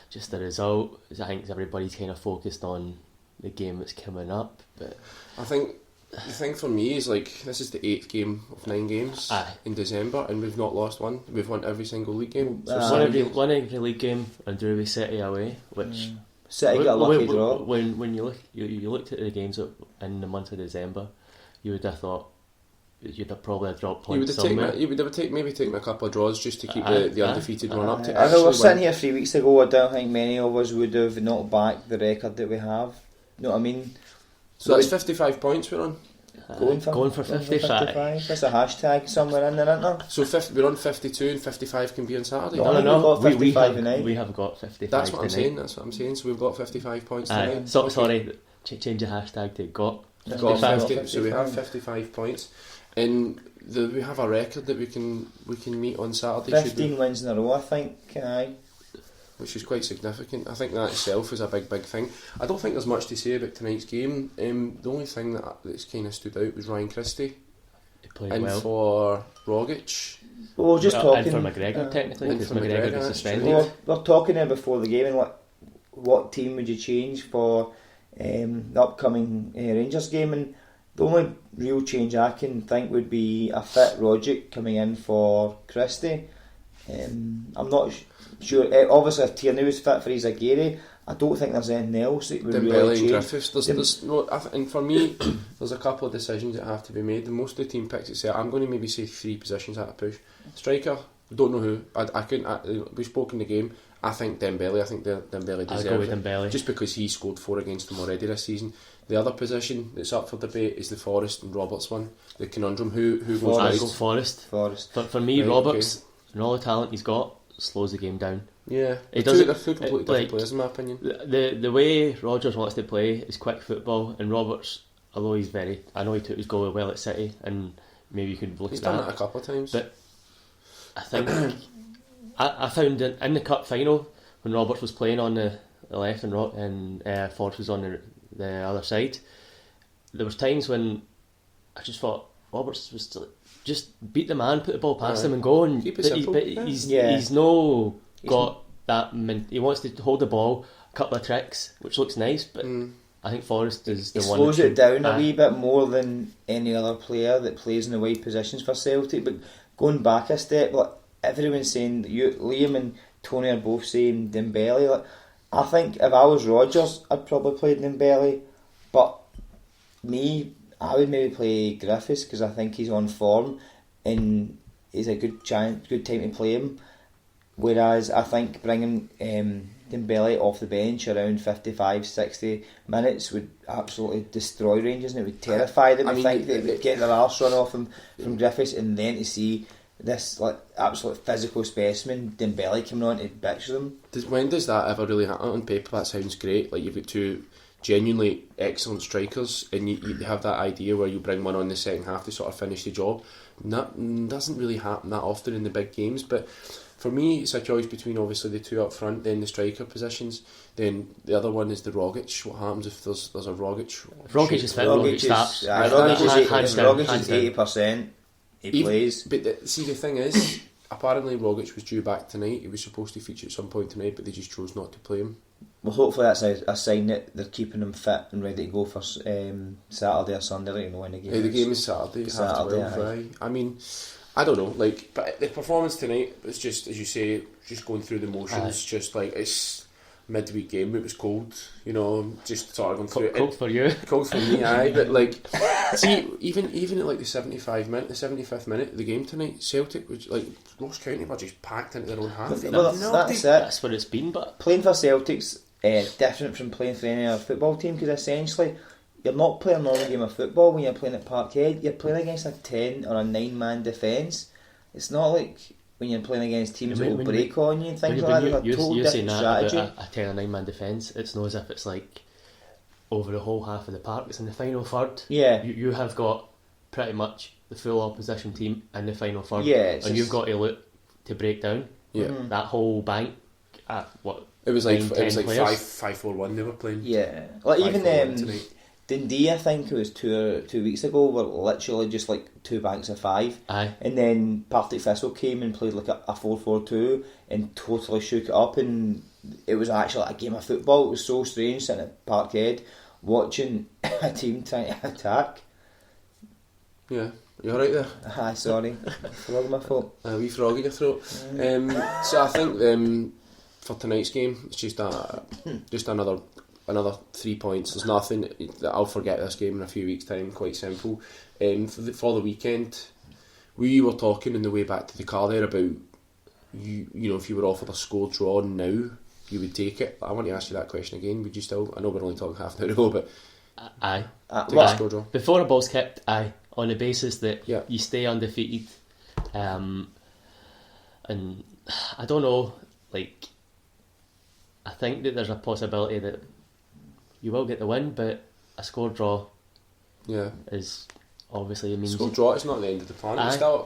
just the result. I think everybody's kind of focused on the game that's coming up, but I think the thing for me is, like, this is the 8th game of 9 games in December, and we've not lost one. We've won every single league game. So won every league game and drew with City away, which City got a lucky draw. When you looked at the games in the month of December, you would have thought you'd have probably dropped points somewhere. You would have maybe taken a couple of draws just to keep the undefeated run up to. I know we're sitting here 3 weeks ago. I don't think many of us would have knocked back the record that we have. You know what I mean? So that's 55 points we're on. Going for 55. That's a hashtag somewhere in there, isn't there? So we're on 52 and 55 can be on Saturday. No. We have got 55. That's what I'm saying. So we've got 55 points tonight. Sorry, change the hashtag to got 50. So we have 55 points, and we have a record that we can meet on Saturday. 15 wins in a row, I think. Which is quite significant. I think that itself is a big thing. I don't think there's much to say about tonight's game. The only thing that's kind of stood out was Ryan Christie. He played and well. For Rogic. Well, just talking. And for McGregor, technically, because McGregor was suspended. Well, we're talking there before the game, and what team would you change for the upcoming Rangers game? And the only real change I can think would be a fit Rogic coming in for Christie. I'm not sure. Obviously, if Tierney was fit for Izagiri, I don't think there's anything else that would really change. Griffiths, and for me, there's a couple of decisions that have to be made. And most of the team picks itself. I'm going to maybe say 3 positions at a push. Striker, don't know who. I couldn't. We spoke in the game. I think Dembele. I think Dembele deserves I'll go with it. Dembele. Just because he scored 4 against them already this season. The other position that's up for debate is the Forrest and Roberts one. The conundrum. Who goes I'll right? go Forrest. Forrest. For me, Right, Roberts and all the talent he's got slows the game down. Yeah, He they're doesn't- two completely different players in my opinion. The way Rodgers wants to play is quick football, and Roberts, although I know he took his goal well at City, and maybe you could look He's at done that. that a couple of times. But I think I found in the cup final when Roberts was playing on the left and Forrest was on the other side, there was times when I just thought Roberts was just beat the man, put the ball past him and go, and Keep it but simple. he's no got that. He wants to hold the ball, a couple of tricks, which looks nice, but I think Forrest is the He one. slows that it down a wee bit more than any other player that plays in the wide positions for Celtic. But going back a step, like everyone's saying, Liam and Tony are both saying Dembele. Like, I think if I was Rodgers, I'd probably play Dembele. But me, I would maybe play Griffiths because I think he's on form and it's a good time to play him. Whereas I think bringing Dembele off the bench around 55-60 minutes would absolutely destroy Rangers, and it would terrify them. I think they would get their arse run off them from Griffiths, and then to see this like absolute physical specimen Dembele coming on to bitch them. When does that ever really happen? On paper that sounds great, like you've got two genuinely excellent strikers and you have that idea where you bring one on the second half to sort of finish the job. That doesn't really happen that often in the big games, but for me it's a choice between obviously the two up front, then the striker positions, then the other one is the Rogic. What happens if there's a Rogic? Rogic is fit, Rogic starts. Rogic is 80%. He plays. But the thing is, apparently Rogic was due back tonight. He was supposed to feature at some point tonight, but they just chose not to play him. Well, hopefully that's a sign that they're keeping him fit and ready to go for Saturday or Sunday. I don't know when the game is. The game is Saturday. Right. I mean, I don't know. Like, but the performance tonight was just, as you say, just going through the motions. Just like it's midweek game. It was cold, just sort of going through it. Cold for you. Cold for me, aye. But like, see, even at like the 75th minute of the game tonight, Celtic was like Ross County were just packed into their own half. Well, that's it. That's what it's been. But playing for Celtic's different from playing for any other football team, because essentially you're not playing a normal game of football when you're playing at Parkhead. You're playing against a 10 or a 9-man defence. It's not like when you're playing against teams that will break on you and things like that. It's a total different strategy. A 10 or 9-man defence, it's not as if it's like over the whole half of the park. It's in the final third. Yeah. You have got pretty much the full opposition team in the final third. Yeah. And you've got to look to break down that whole bank. It was like 10 players. 5-4-1 they were playing. Yeah. Like even Dundee, I think it was two weeks ago, were literally just like two banks of 5. Aye. And then Partick Thistle came and played like a 4-4-2 and totally shook it up, and it was actually a game of football. It was so strange sitting at Parkhead watching a team trying to attack. Yeah. You alright there? Aye, sorry. Frog in my throat. A wee frog in your throat. So I think for tonight's game, it's just another 3 points. There's nothing that I'll forget this game in a few weeks' time. Quite simple. For the weekend, we were talking on the way back to the car there about if you were offered a score draw now, you would take it. I want to ask you that question again. Would you still? I know we're only talking half an hour ago, but aye. Take a score draw before a ball's kicked. Aye, on the basis that you stay undefeated. And I don't know, like, I think that there's a possibility that you will get the win, but a score draw is obviously means score draw. It's not the end of the plan.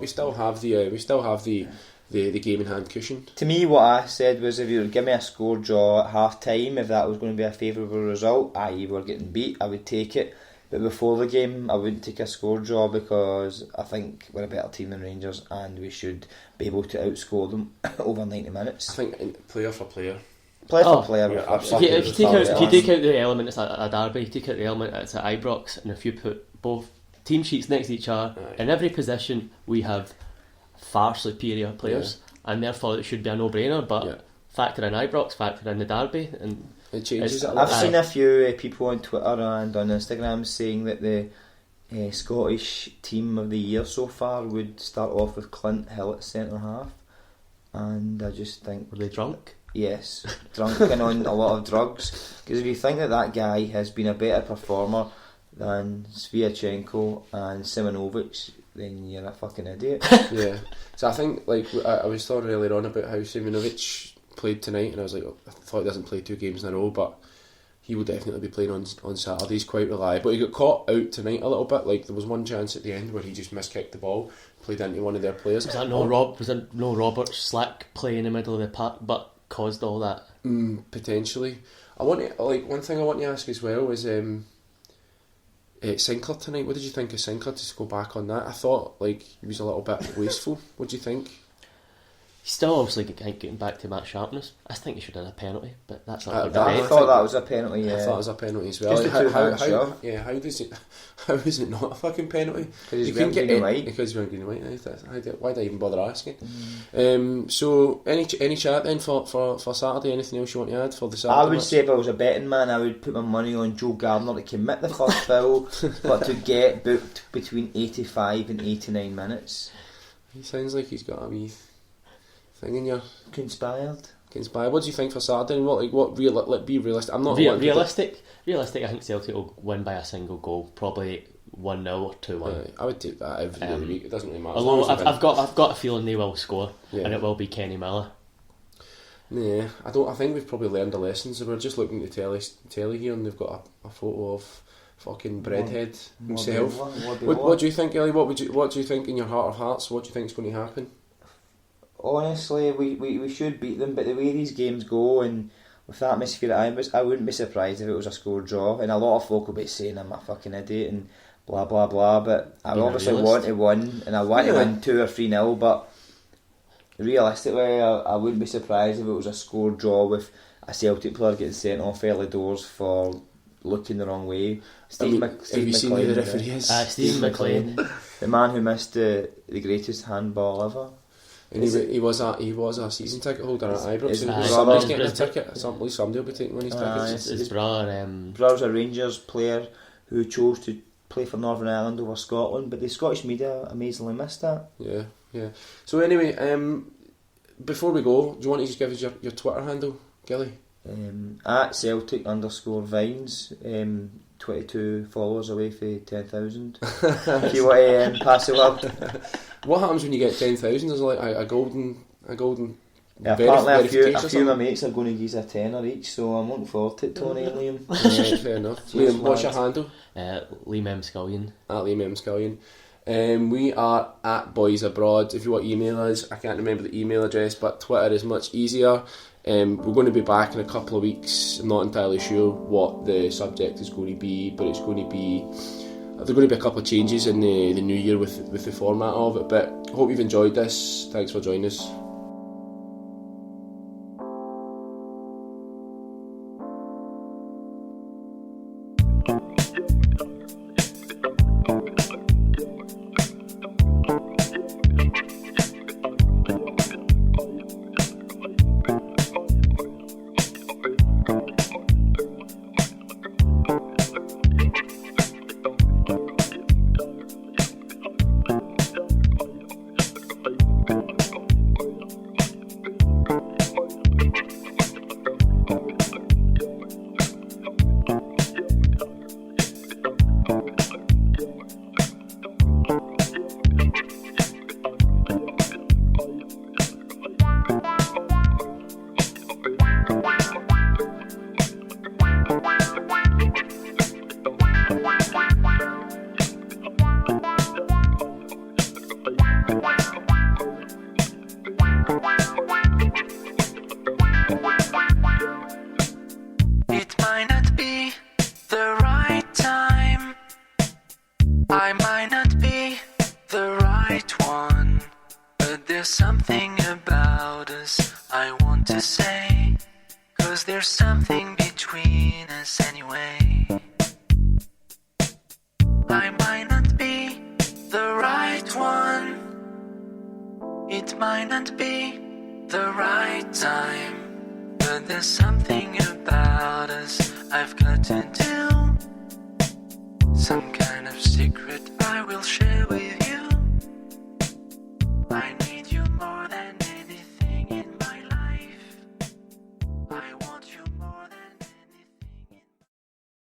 We still have the game in hand cushion. To me, what I said was, if you would give me a score draw at half time, if that was going to be a favourable result, i.e. we're getting beat, I would take it. But before the game, I wouldn't take a score draw, because I think we're a better team than Rangers and we should be able to outscore them over 90 minutes. I think player for player. Player for player. If you take out the element it's a derby, you take out the element it's at Ibrox, and if you put both team sheets next to each other, in every position we have far superior players, and therefore it should be a no-brainer. But factor in Ibrox, factor in the derby, and it changes. I've seen a few people on Twitter and on Instagram saying that the Scottish team of the year so far would start off with Clint Hill at centre half, and I just think, were they drunk? Yes, drunk and on a lot of drugs. Because if you think that guy has been a better performer than Sviatchenko and Simonovic, then you're a fucking idiot. Yeah. So I think, like, I was talking earlier on about how Simonovic played tonight, and I was like, I thought he doesn't play 2 games in a row, but he will definitely be playing on Saturday. He's quite reliable. He got caught out tonight a little bit. Like, there was one chance at the end where he just miskicked the ball, played into one of their players. Was there no Robert Slack play in the middle of the park, but caused all that? Potentially. I want to, like, one thing I want to ask as well is Sinclair tonight. What did you think of Sinclair? Just go back on that. I thought, like, he was a little bit wasteful. What do you think? He's still obviously getting back to match sharpness. I think he should have had a penalty, but that's not I thought that was a penalty. Yeah. I thought it was a penalty as well. Just How is it not a fucking penalty? Because he's wearing green and white. Because he's wearing green and white. Why did I even bother asking? So any chat then for Saturday? Anything else you want to add for the Saturday? I would say if I was a betting man, I would put my money on Joe Gardner to commit the first foul, but to get booked between 85 and 89 minutes. He sounds like he's got a wee thing in your conspired. What do you think for Saturday? And be realistic. I'm not realistic. I think Celtic will win by a single goal, probably 1-0 or 2-1. I would take that every day of the week. It doesn't really matter. Although I've got a feeling they will score, and it will be Kenny Miller. Yeah, I think we've probably learned the lessons. We're just looking at the telly here, and they've got a photo of fucking Breadhead himself. What do you think, Gilly? What do you think in your heart of hearts? What do you think is going to happen? Honestly, we should beat them, but the way these games go and with that atmosphere I wouldn't be surprised if it was a score draw. And a lot of folk will be saying I'm a fucking idiot and blah blah blah, but I obviously want to win, and I want to win 2 or 3-0, but realistically I wouldn't be surprised if it was a score draw with a Celtic player getting sent off early doors for looking the wrong way. Steve McLean, who the referee is? Steve McLean, the man who missed the greatest handball ever. And he was a season ticket holder at Ibrox. Somebody's getting a ticket. Somebody will be taking one of his tickets. His brother. Brother's a Rangers player who chose to play for Northern Ireland over Scotland, but the Scottish media amazingly missed that. Yeah. So anyway, before we go, do you want to just give us your Twitter handle, Gilly? At Celtic_Vines. 22 followers away from 10,000. If you want to pass it up. What happens when you get 10,000? There's like a golden. Yeah, apparently a few of my mates are going to give us a tenner each, so I'm looking forward to it, Tony and Liam. Yeah, fair enough. Liam, what's your handle? Liam M. Scullion. At Liam M. Scullion. We are at Boys Abroad. If you want to email us, I can't remember the email address, but Twitter is much easier. We're going to be back in a couple of weeks. I'm not entirely sure what the subject is going to be, but it's going to be. There are going to be a couple of changes in the new year with the format of it. But I hope you've enjoyed this. Thanks for joining us. There's something between us anyway. I might not be the right one. It might not be the right time. But there's something about us I've got to do.